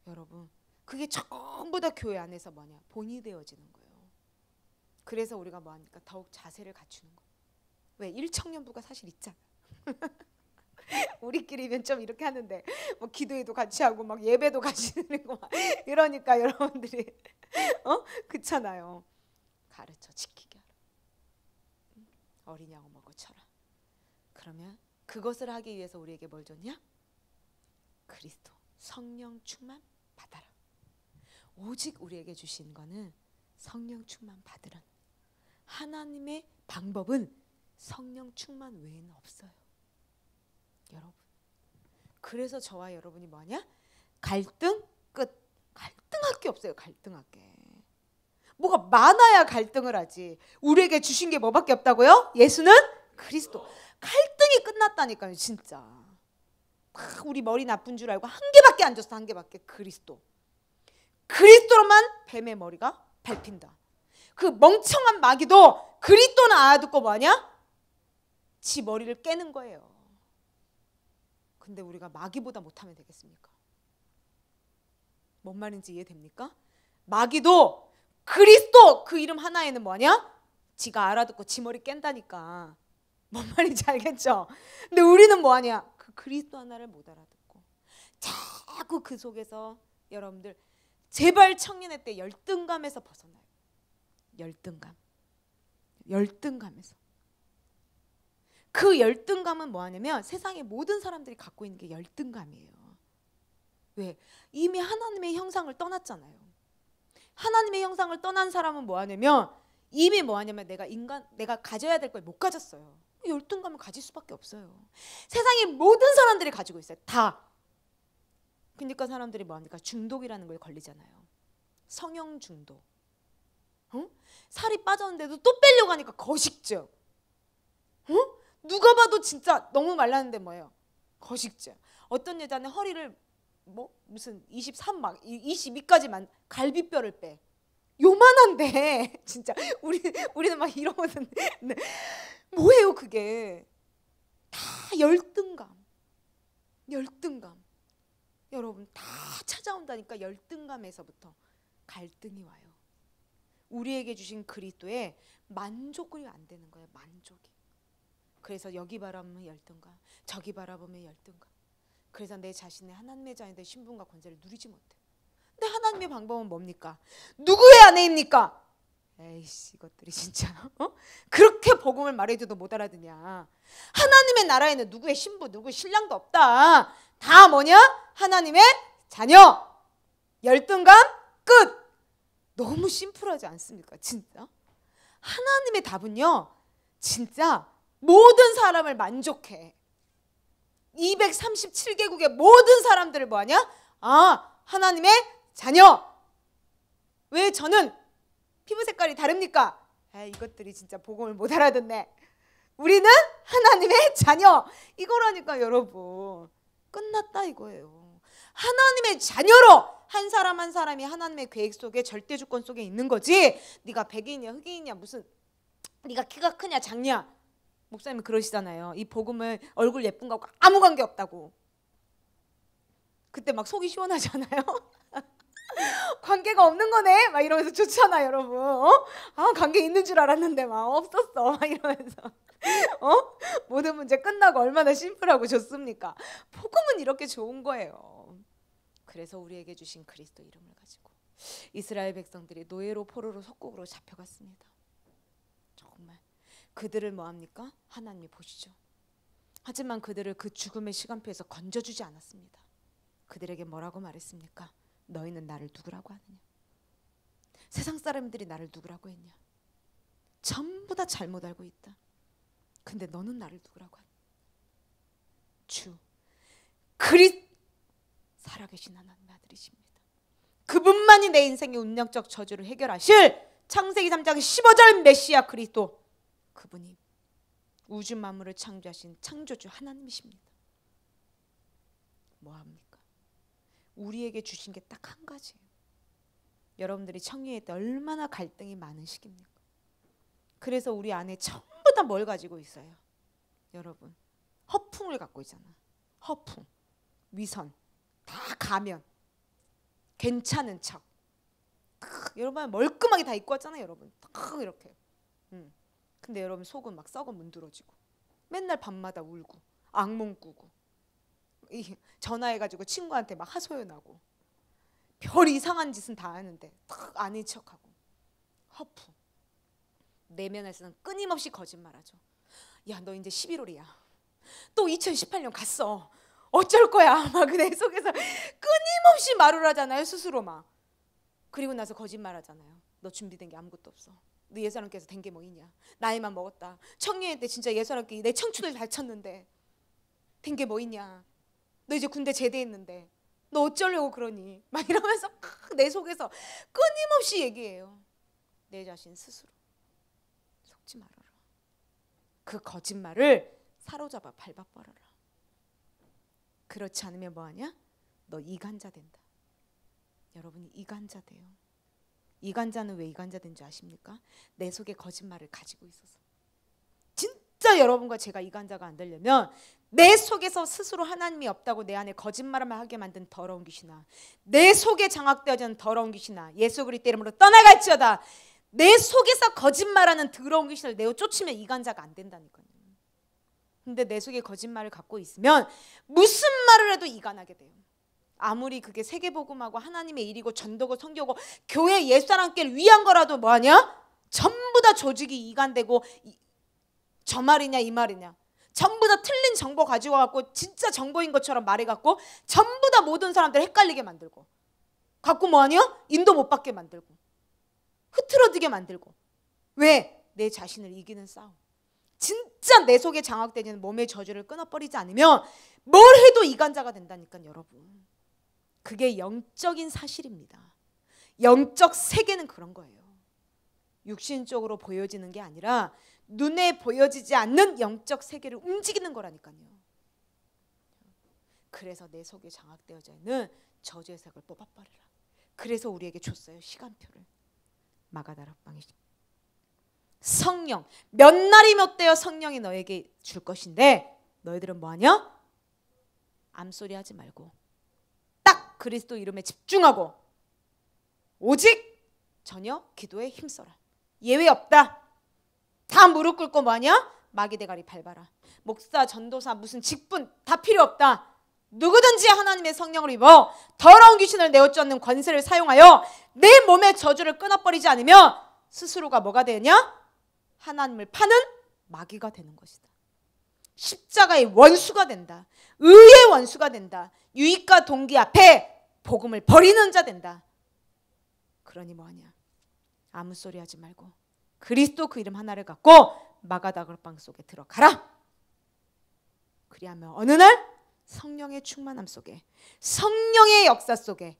A: 여러분, 그게 전부 다 교회 안에서 뭐냐? 본이 되어지는 거예요. 그래서 우리가 뭐하니까 더욱 자세를 갖추는 거예요. 왜? 일청년부가 사실 있잖아. 우리끼리면 좀 이렇게 하는데 뭐 기도회도 같이 하고 막 예배도 같이 드리고 막 이러니까 여러분들이 그렇잖아요. 가르쳐 지키게 하라. 어린 양을 먹어 쳐라. 그러면 그것을 하기 위해서 우리에게 뭘 줬냐? 그리스도 성령 충만 받아라. 오직 우리에게 주신 거는 성령 충만 받으라는 하나님의 방법은 성령 충만 외에는 없어요. 여러분, 그래서 저와 여러분이 뭐냐? 갈등 끝. 갈등할 게 없어요. 갈등할 게 뭐가 많아야 갈등을 하지. 우리에게 주신 게 뭐밖에 없다고요? 예수는 그리스도. 갈등이 끝났다니까요. 진짜 우리 머리 나쁜 줄 알고 한 개밖에 안 줬어. 한 개밖에. 그리스도. 그리스도로만 뱀의 머리가 밟힌다. 그 멍청한 마귀도 그리스도는 알아듣고 뭐하냐? 지 머리를 깨는 거예요. 근데 우리가 마귀보다 못하면 되겠습니까? 뭔 말인지 이해됩니까? 마귀도 그리스도 그 이름 하나에는 뭐냐? 지가 알아듣고 지 머리 깬다니까. 뭔 말인지 알겠죠? 근데 우리는 뭐하냐? 그 그리스도 하나를 못 알아듣고 자꾸 그 속에서 여러분들 제발 청년회 때 열등감에서 벗어나요. 열등감에서. 그 열등감은 뭐하냐면 세상의 모든 사람들이 갖고 있는 게 열등감이에요. 왜? 이미 하나님의 형상을 떠났잖아요. 하나님의 형상을 떠난 사람은 뭐하냐면 이미 뭐하냐면 내가 가져야 될 걸 못 가졌어요. 열등감을 가질 수밖에 없어요. 세상의 모든 사람들이 가지고 있어요. 다. 그러니까 사람들이 뭐합니까? 중독이라는 걸 걸리잖아요. 성형 중독. 살이 빠졌는데도 또 빼려고 하니까 거식증. 누가 봐도 진짜 너무 말랐는데 뭐예요? 거식증. 어떤 여자는 허리를 무슨 23 막 22까지만 갈비뼈를 빼. 요만한데 진짜 우리는 막 이러거든. 뭐예요 그게? 다 열등감. 여러분 다 찾아온다니까. 열등감에서부터 갈등이 와요. 우리에게 주신 그리스도에 만족이 안 되는 거예요. 만족이. 그래서 여기 바라보면 열등감, 저기 바라보면 열등감. 그래서 내 자신의 하나님의 자녀의 신분과 권세를 누리지 못해. 근데 하나님의 방법은 뭡니까? 누구의 아내입니까? 에이씨 이것들이 진짜 그렇게 복음을 말해줘도 못 알아듣냐. 하나님의 나라에는 누구의 신부 누구의 신랑도 없다. 다 뭐냐? 하나님의 자녀. 열등감 끝. 너무 심플하지 않습니까? 진짜 하나님의 답은요 진짜 모든 사람을 만족해. 237개국의 모든 사람들을 뭐하냐? 하나님의 자녀. 왜 저는 피부 색깔이 다릅니까? 이것들이 진짜 복음을 못 알아듣네. 우리는 하나님의 자녀. 이거라니까 여러분. 끝났다 이거예요. 하나님의 자녀로 한 사람 한 사람이 하나님의 계획 속에 절대 주권 속에 있는 거지. 네가 백인이냐 흑인이냐 무슨 네가 키가 크냐 작냐. 목사님은 그러시잖아요. 이 복음은 얼굴 예쁜 거하고 아무 관계 없다고. 그때 막 속이 시원하잖아요. 관계가 없는 거네 막 이러면서 좋잖아 여러분. 관계 있는 줄 알았는데 막 없었어 막 이러면서 모든 문제 끝나고 얼마나 심플하고 좋습니까? 복음은 이렇게 좋은 거예요. 그래서 우리에게 주신 그리스도 이름을 가지고 이스라엘 백성들이 노예로 포로로 속국으로 잡혀갔습니다. 정말 그들을 뭐합니까? 하나님이 보시죠. 하지만 그들을 그 죽음의 시간표에서 건져주지 않았습니다. 그들에게 뭐라고 말했습니까? 너희는 나를 누구라고 하느냐? 세상 사람들이 나를 누구라고 했냐? 전부 다 잘못 알고 있다. 근데 너는 나를 누구라고 하냐? 주 살아계신 하나님의 아들이십니다. 그분만이 내 인생의 운명적 저주를 해결하실 창세기 3장 15절 메시아 그리스도. 그분이 우주 만물을 창조하신 창조주 하나님이십니다. 뭐합니까? 우리에게 주신 게 딱 한 가지예요. 여러분들이 청년회 때 얼마나 갈등이 많은 시기입니까? 그래서 우리 안에 전부 다 뭘 가지고 있어요? 여러분 허풍을 갖고 있잖아. 허풍, 위선, 다 가면, 괜찮은 척. 여러분 멀끔하게 다 입고 왔잖아요, 여러분. 이렇게. 근데 여러분 속은 막 썩어 문드러지고, 맨날 밤마다 울고, 악몽 꾸고, 전화해가지고 친구한테 막 하소연하고, 별 이상한 짓은 다 하는데 딱 아닌 척하고, 허풍. 내면에서는 끊임없이 거짓말하죠. 야, 너 이제 11월이야. 또 2018년 갔어. 어쩔 거야. 막 내 속에서 끊임없이 말을 하잖아요, 스스로 막. 그리고 나서 거짓말하잖아요. 너 준비된 게 아무것도 없어. 너 예사람께서 된 게 뭐 있냐. 나이만 먹었다. 청년일 때 진짜 예사람께 내 청춘을 잘 쳤는데 된 게 뭐 있냐. 너 이제 군대 제대했는데 너 어쩌려고 그러니. 막 이러면서 내 속에서 끊임없이 얘기해요. 내 자신 스스로. 속지 말아라. 그 거짓말을 사로잡아 밟아버려라. 그렇지 않으면 뭐하냐? 너 이간자 된다. 여러분이 이간자 돼요. 이간자는 왜 이간자 된 줄 아십니까? 내 속에 거짓말을 가지고 있어서. 진짜 여러분과 제가 이간자가 안 되려면 내 속에서 스스로 하나님이 없다고 내 안에 거짓말을 하게 만든 더러운 귀신아, 내 속에 장악되어진 더러운 귀신아, 예수 그리스도 이름으로 떠나갈지어다. 내 속에서 거짓말하는 더러운 귀신을 내어 쫓으면 이간자가 안 된다니까요. 근데 내 속에 거짓말을 갖고 있으면 무슨 말을 해도 이간하게 돼요. 아무리 그게 세계복음하고 하나님의 일이고 전도고 선교고 교회 옛사람께 위한 거라도 뭐하냐? 전부 다 조직이 이간되고, 저 말이냐 이 말이냐, 전부 다 틀린 정보 가지고 갖고 진짜 정보인 것처럼 말해갖고 전부 다 모든 사람들 헷갈리게 만들고, 갖고 뭐하냐? 인도 못 받게 만들고, 흐트러지게 만들고. 왜? 내 자신을 이기는 싸움. 진짜 내 속에 장악되는 몸의 저주를 끊어버리지 않으면 뭘 해도 이간자가 된다니까 여러분. 그게 영적인 사실입니다. 영적 세계는 그런 거예요. 육신적으로 보여지는 게 아니라 눈에 보여지지 않는 영적 세계를 움직이는 거라니까요. 그래서 내 속에 장악되어져 있는 저주의 색을 뽑아버리라. 그래서 우리에게 줬어요, 시간표를. 마가다락방에 성령, 몇 날이 몇 되어 성령이 너에게 줄 것인데 너희들은 뭐하냐? 암소리 하지 말고 딱 그리스도 이름에 집중하고 오직 전혀 기도에 힘써라. 예외 없다. 다 무릎 꿇고 뭐하냐? 마귀 대가리 밟아라. 목사, 전도사, 무슨 직분 다 필요 없다. 누구든지 하나님의 성령을 입어 더러운 귀신을 내어쫓는 권세를 사용하여 내 몸의 저주를 끊어버리지 않으면 스스로가 뭐가 되냐? 하나님을 파는 마귀가 되는 것이다. 십자가의 원수가 된다. 의의 원수가 된다. 유익과 동기 앞에 복음을 버리는 자 된다. 그러니 뭐하냐? 아무 소리 하지 말고 그리스도 그 이름 하나를 갖고 마가다락방 속에 들어가라. 그리하면 어느 날 성령의 충만함 속에, 성령의 역사 속에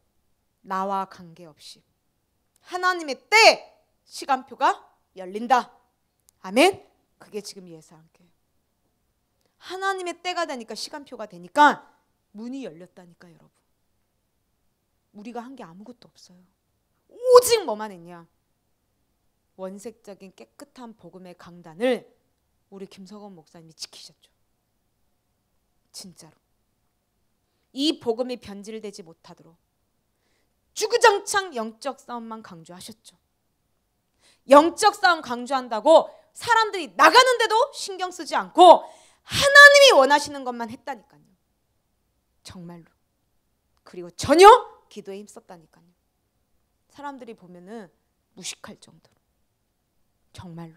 A: 나와 관계없이 하나님의 때 시간표가 열린다. 아멘. 그게 지금 예사함께 하나님의 때가 되니까, 시간표가 되니까 문이 열렸다니까 여러분. 우리가 한 게 아무것도 없어요. 오직 뭐만 했냐? 원색적인 깨끗한 복음의 강단을 우리 김석원 목사님이 지키셨죠. 진짜로. 이 복음이 변질되지 못하도록 주구장창 영적 싸움만 강조하셨죠. 영적 싸움 강조한다고 사람들이 나가는데도 신경 쓰지 않고 하나님이 원하시는 것만 했다니까요. 정말로. 그리고 전혀 기도에 힘썼다니까요. 사람들이 보면은 무식할 정도로. 정말로.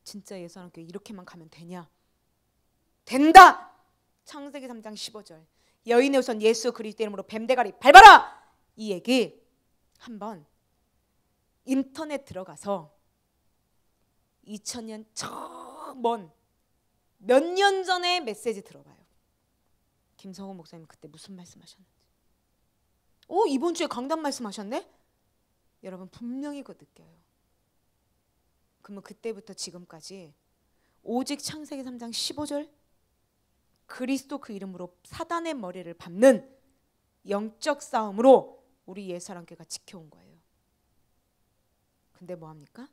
A: 진짜 예수님께 이렇게만 가면 되냐? 된다. 창세기 3장 15절. 여인의 우선 예수 그리스도 이름으로 뱀대가리 밟아라. 이 얘기 한번 인터넷 들어가서 2000년 먼 몇 년 전에 메시지 들어봐요. 김성호 목사님 그때 무슨 말씀하셨는지. 이번 주에 강단 말씀하셨네? 여러분 분명히 그거 느껴요. 그러면 그때부터 지금까지 오직 창세기 3장 15절 그리스도 그 이름으로 사단의 머리를 밟는 영적 싸움으로 우리 예사람교회가 지켜온 거예요. 근데 뭐합니까?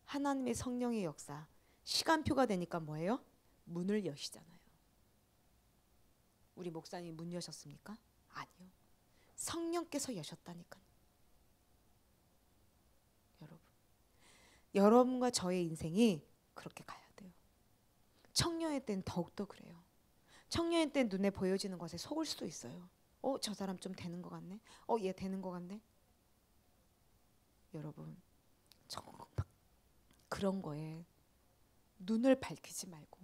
A: 하나님의 성령의 역사, 시간표가 되니까 뭐예요? 문을 여시잖아요. 우리 목사님이 문 여셨습니까? 아니요. 성령께서 여셨다니까요. 여러분과 저의 인생이 그렇게 가야 돼요. 청년의 때는 더욱더 그래요. 청년의 때 눈에 보여지는 것에 속을 수도 있어요. 저 사람 좀 되는 것 같네. 얘 되는 것 같네. 여러분, 정말 그런 거에 눈을 밝히지 말고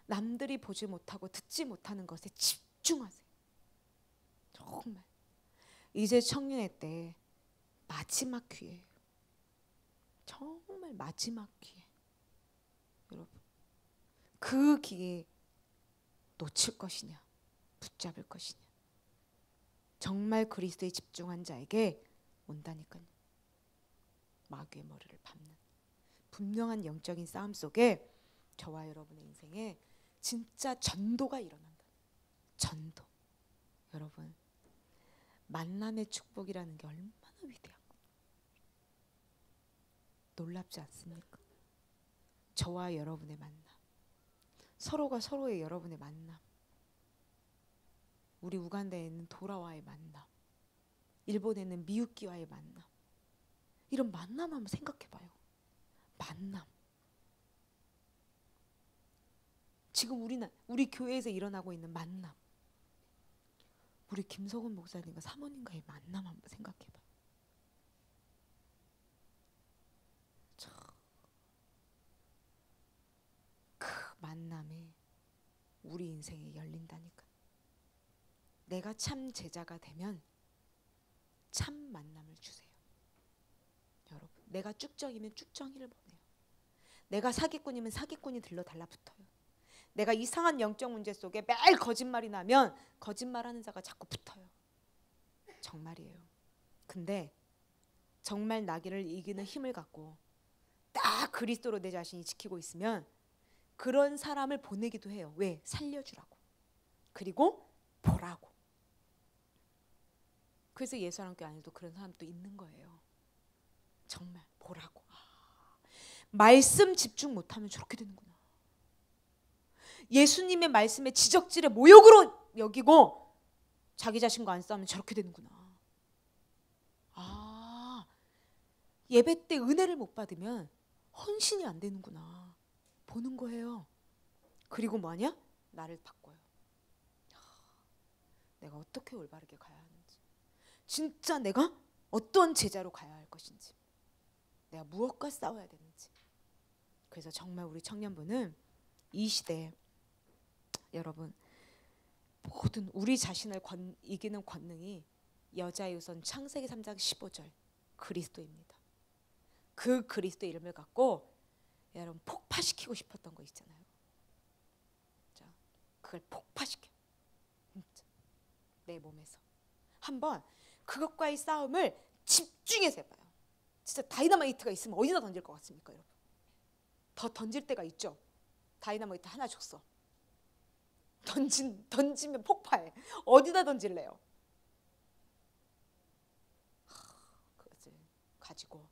A: 남들이 보지 못하고 듣지 못하는 것에 집중하세요. 정말 이제 청년의 때 마지막 기회예요. 정말 마지막 기회. 여러분, 그 기회 놓칠 것이냐 붙잡을 것이냐. 정말 그리스도에 집중한 자에게 온다니까요. 마귀의 머리를 밟는 분명한 영적인 싸움 속에 저와 여러분의 인생에 진짜 전도가 일어난다. 전도. 여러분, 만남의 축복이라는 게 얼마나 위대한 거. 놀랍지 않습니까? 저와 여러분의 만남, 서로가 서로의 여러분의 만남, 우리 우간다에 있는 도라와의 만남, 일본에 있는 미유키와의 만남, 이런 만남 한번 생각해봐요. 만남. 지금 우리 교회에서 일어나고 있는 만남, 우리 김석훈 목사님과 사모님과의 만남 한번 생각해봐. 그 만남에 우리 인생이 열린다니까. 내가 참 제자가 되면 참 만남을 주세요. 여러분, 내가 쭉정이면 쭉정이를 보내요. 내가 사기꾼이면 사기꾼이 들러 달라붙어요. 내가 이상한 영적 문제 속에 매일 거짓말이 나면 거짓말하는 자가 자꾸 붙어요. 정말이에요. 근데 정말 나기를 이기는 힘을 갖고 딱 그리스도로 내 자신이 지키고 있으면 그런 사람을 보내기도 해요. 왜? 살려주라고. 그리고 보라고. 그래서 예수랑교 안에도 그런 사람도 있는 거예요. 정말 보라고. 말씀 집중 못하면 저렇게 되는구나. 예수님의 말씀에 지적질에 모욕으로 여기고 자기 자신과 안 싸우면 저렇게 되는구나. 예배 때 은혜를 못 받으면 헌신이 안 되는구나. 보는 거예요. 그리고 뭐하냐? 나를 바꿔요. 내가 어떻게 올바르게 가야 하는지, 진짜 내가 어떤 제자로 가야 할 것인지, 내가 무엇과 싸워야 되는지. 그래서 정말 우리 청년부는 이 시대에 여러분, 모든 우리 자신을 이기는 권능이 여자의 우선 창세기 3장 15절 그리스도입니다. 그 그리스도의 이름을 갖고 여러분 폭파시키고 싶었던 거 있잖아요. 자, 그걸 폭파시켜. 내 몸에서 한번 그것과의 싸움을 집중해서 해봐요. 진짜 다이너마이트가 있으면 어디다 던질 것 같습니까, 여러분? 더 던질 때가 있죠. 다이너마이트 하나 줬어. 던지면 폭파해. 어디다 던질래요? 그것을 가지고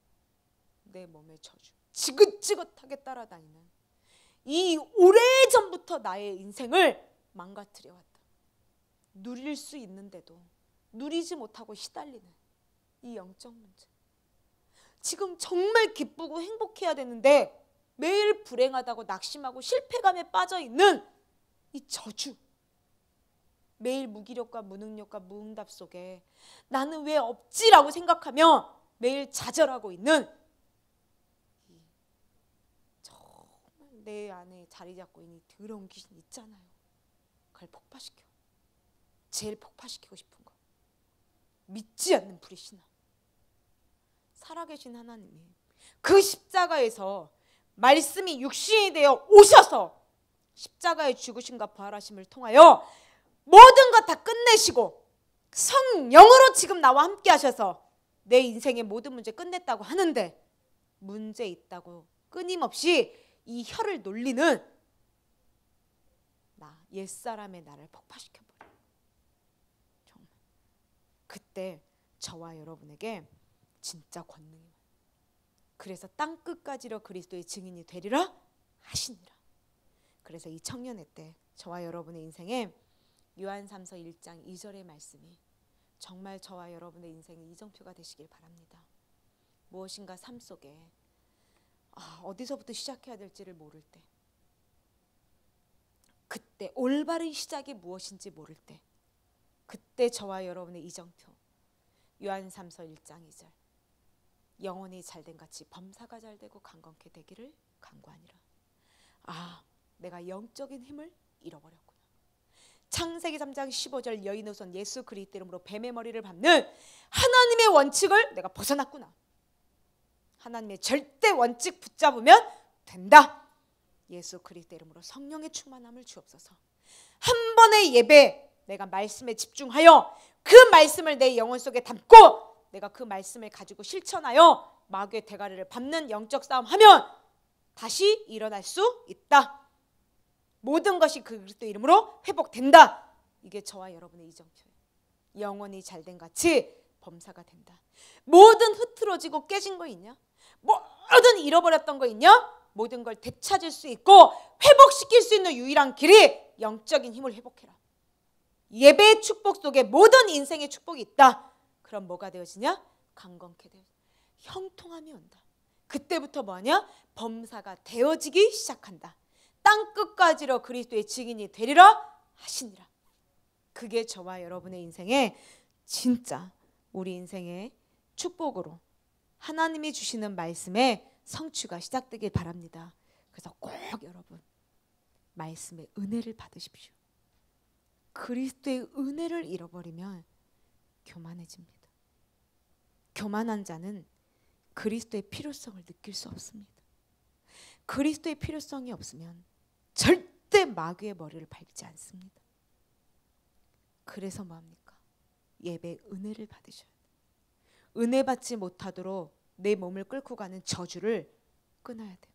A: 내 몸에 저주, 지긋지긋하게 따라다니는 이 오래전부터 나의 인생을 망가뜨려 왔다. 누릴 수 있는데도 누리지 못하고 시달리는 이 영적 문제. 지금 정말 기쁘고 행복해야 되는데 매일 불행하다고 낙심하고 실패감에 빠져있는 이 저주. 매일 무기력과 무능력과 무응답 속에 나는 왜 없지라고 생각하며 매일 좌절하고 있는 정말 내 안에 자리 잡고 있는 더러운 귀신 있잖아요. 그걸 폭파시켜. 제일 폭파시키고 싶은 거. 믿지 않는 불의 신앙. 살아계신 하나님이 그 십자가에서 말씀이 육신이 되어 오셔서 십자가의 죽으심과 부활하심을 통하여 모든 것 다 끝내시고 성령으로 지금 나와 함께 하셔서 내 인생의 모든 문제 끝냈다고 하는데 문제 있다고 끊임없이 이 혀를 놀리는 나, 옛사람의 나를 폭파시켜버려. 정말 그때 저와 여러분에게 진짜 권능이, 그래서 땅끝까지로 그리스도의 증인이 되리라 하시니라. 그래서 이 청년의 때 저와 여러분의 인생에 요한삼서 1장 2절의 말씀이 정말 저와 여러분의 인생의 이정표가 되시길 바랍니다. 무엇인가 삶 속에 어디서부터 시작해야 될지를 모를 때, 그때 올바른 시작이 무엇인지 모를 때, 그때 저와 여러분의 이정표 요한삼서 1장 2절 영혼이 잘된 같이 범사가 잘되고 강건케 되기를 간구하니라. 내가 영적인 힘을 잃어버렸구나. 창세기 3장 15절 여인의 손 예수 그리스도 이름으로 뱀의 머리를 밟는 하나님의 원칙을 내가 벗어났구나. 하나님의 절대 원칙 붙잡으면 된다. 예수 그리스도 이름으로 성령의 충만함을 주옵소서. 한 번의 예배 내가 말씀에 집중하여 그 말씀을 내 영혼 속에 담고 내가 그 말씀을 가지고 실천하여 마귀의 대가리를 밟는 영적 싸움 하면 다시 일어날 수 있다. 모든 것이 그 그리스도 이름으로 회복된다. 이게 저와 여러분의 이정표예요. 영혼이 잘된 같이 범사가 된다. 모든 흐트러지고 깨진 거 있냐? 모든 잃어버렸던 거 있냐? 모든 걸 되찾을 수 있고 회복시킬 수 있는 유일한 길이 영적인 힘을 회복해라. 예배의 축복 속에 모든 인생의 축복이 있다. 그럼 뭐가 되어지냐? 강건케 되어져. 형통함이 온다. 그때부터 뭐하냐? 범사가 되어지기 시작한다. 땅끝까지로 그리스도의 증인이 되리라 하시니라. 그게 저와 여러분의 인생에 진짜 우리 인생의 축복으로 하나님이 주시는 말씀의 성취가 시작되길 바랍니다. 그래서 꼭 여러분 말씀의 은혜를 받으십시오. 그리스도의 은혜를 잃어버리면 교만해집니다. 교만한 자는 그리스도의 필요성을 느낄 수 없습니다. 그리스도의 필요성이 없으면 절대 마귀의 머리를 밟지 않습니다. 그래서 뭐합니까? 예배의 은혜를 받으셔야 돼요. 은혜 받지 못하도록 내 몸을 끌고 가는 저주를 끊어야 돼요.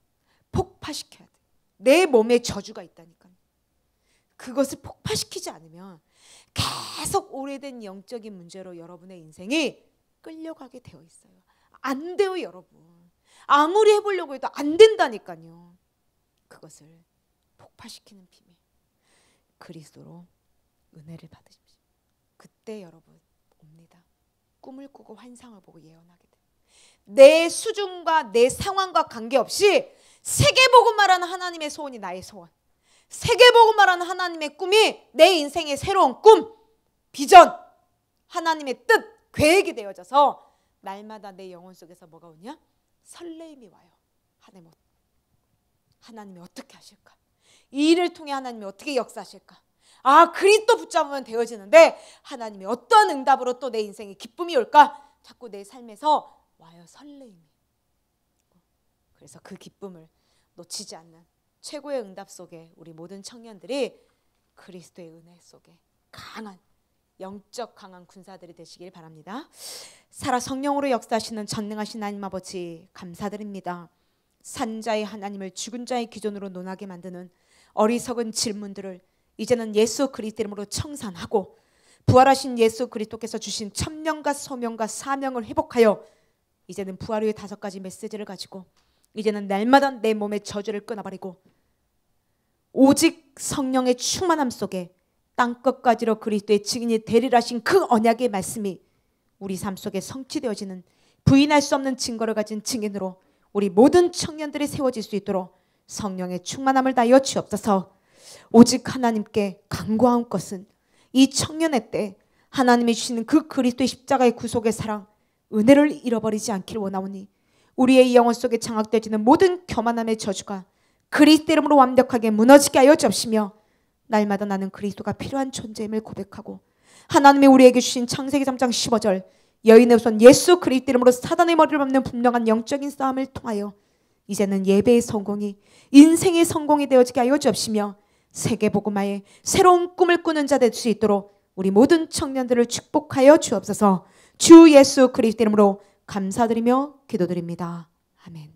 A: 폭파시켜야 돼요. 내 몸에 저주가 있다니까요. 그것을 폭파시키지 않으면 계속 오래된 영적인 문제로 여러분의 인생이 끌려가게 되어 있어요. 안 돼요, 여러분. 아무리 해보려고 해도 안 된다니까요. 그것을 폭파시키는 비밀, 그리스도로 은혜를 받으십시오. 그때 여러분 옵니다. 꿈을 꾸고 환상을 보고 예언하게 돼요. 내 수준과 내 상황과 관계없이 세계복음말하는 하나님의 소원이 나의 소원, 세계복음말하는 하나님의 꿈이 내 인생의 새로운 꿈, 비전, 하나님의 뜻, 계획이 되어져서 날마다 내 영혼 속에서 뭐가 오냐? 설레임이 와요. 하나님이 어떻게 하실까? 이 일을 통해 하나님이 어떻게 역사하실까? 그리스도 붙잡으면 되어지는데 하나님이 어떤 응답으로 또 내 인생에 기쁨이 올까? 자꾸 내 삶에서 와요, 설레임이. 그래서 그 기쁨을 놓치지 않는 최고의 응답 속에 우리 모든 청년들이 그리스도의 은혜 속에 강한 영적 강한 군사들이 되시길 바랍니다. 살아 성령으로 역사하시는 전능하신 하나님 아버지 감사드립니다. 산자의 하나님을 죽은 자의 기존으로 논하게 만드는 어리석은 질문들을 이제는 예수 그리스도 이름으로 청산하고 부활하신 예수 그리스도께서 주신 천명과 소명과 사명을 회복하여 이제는 부활 후의 5가지 메시지를 가지고 이제는 날마다 내 몸의 저주를 끊어버리고 오직 성령의 충만함 속에 땅끝까지로 그리스도의 증인이 되리라 하신 그 언약의 말씀이 우리 삶 속에 성취되어지는 부인할 수 없는 증거를 가진 증인으로 우리 모든 청년들이 세워질 수 있도록 성령의 충만함을 다하여 주옵소서. 오직 하나님께 간구한 것은 이 청년의 때 하나님이 주시는 그 그리스도의 십자가의 구속의 사랑, 은혜를 잃어버리지 않기를 원하오니 우리의 영혼 속에 장악되어지는 모든 교만함의 저주가 그리스도 이름으로 완벽하게 무너지게 하여 주옵시며 날마다 나는 그리스도가 필요한 존재임을 고백하고 하나님이 우리에게 주신 창세기 3장 15절 여인의 손 예수 그리스도 이름으로 사단의 머리를 밟는 분명한 영적인 싸움을 통하여 이제는 예배의 성공이 인생의 성공이 되어지게 하여 주옵시며 세계복음화에 새로운 꿈을 꾸는 자 될 수 있도록 우리 모든 청년들을 축복하여 주옵소서. 주 예수 그리스도 이름으로 감사드리며 기도드립니다. 아멘.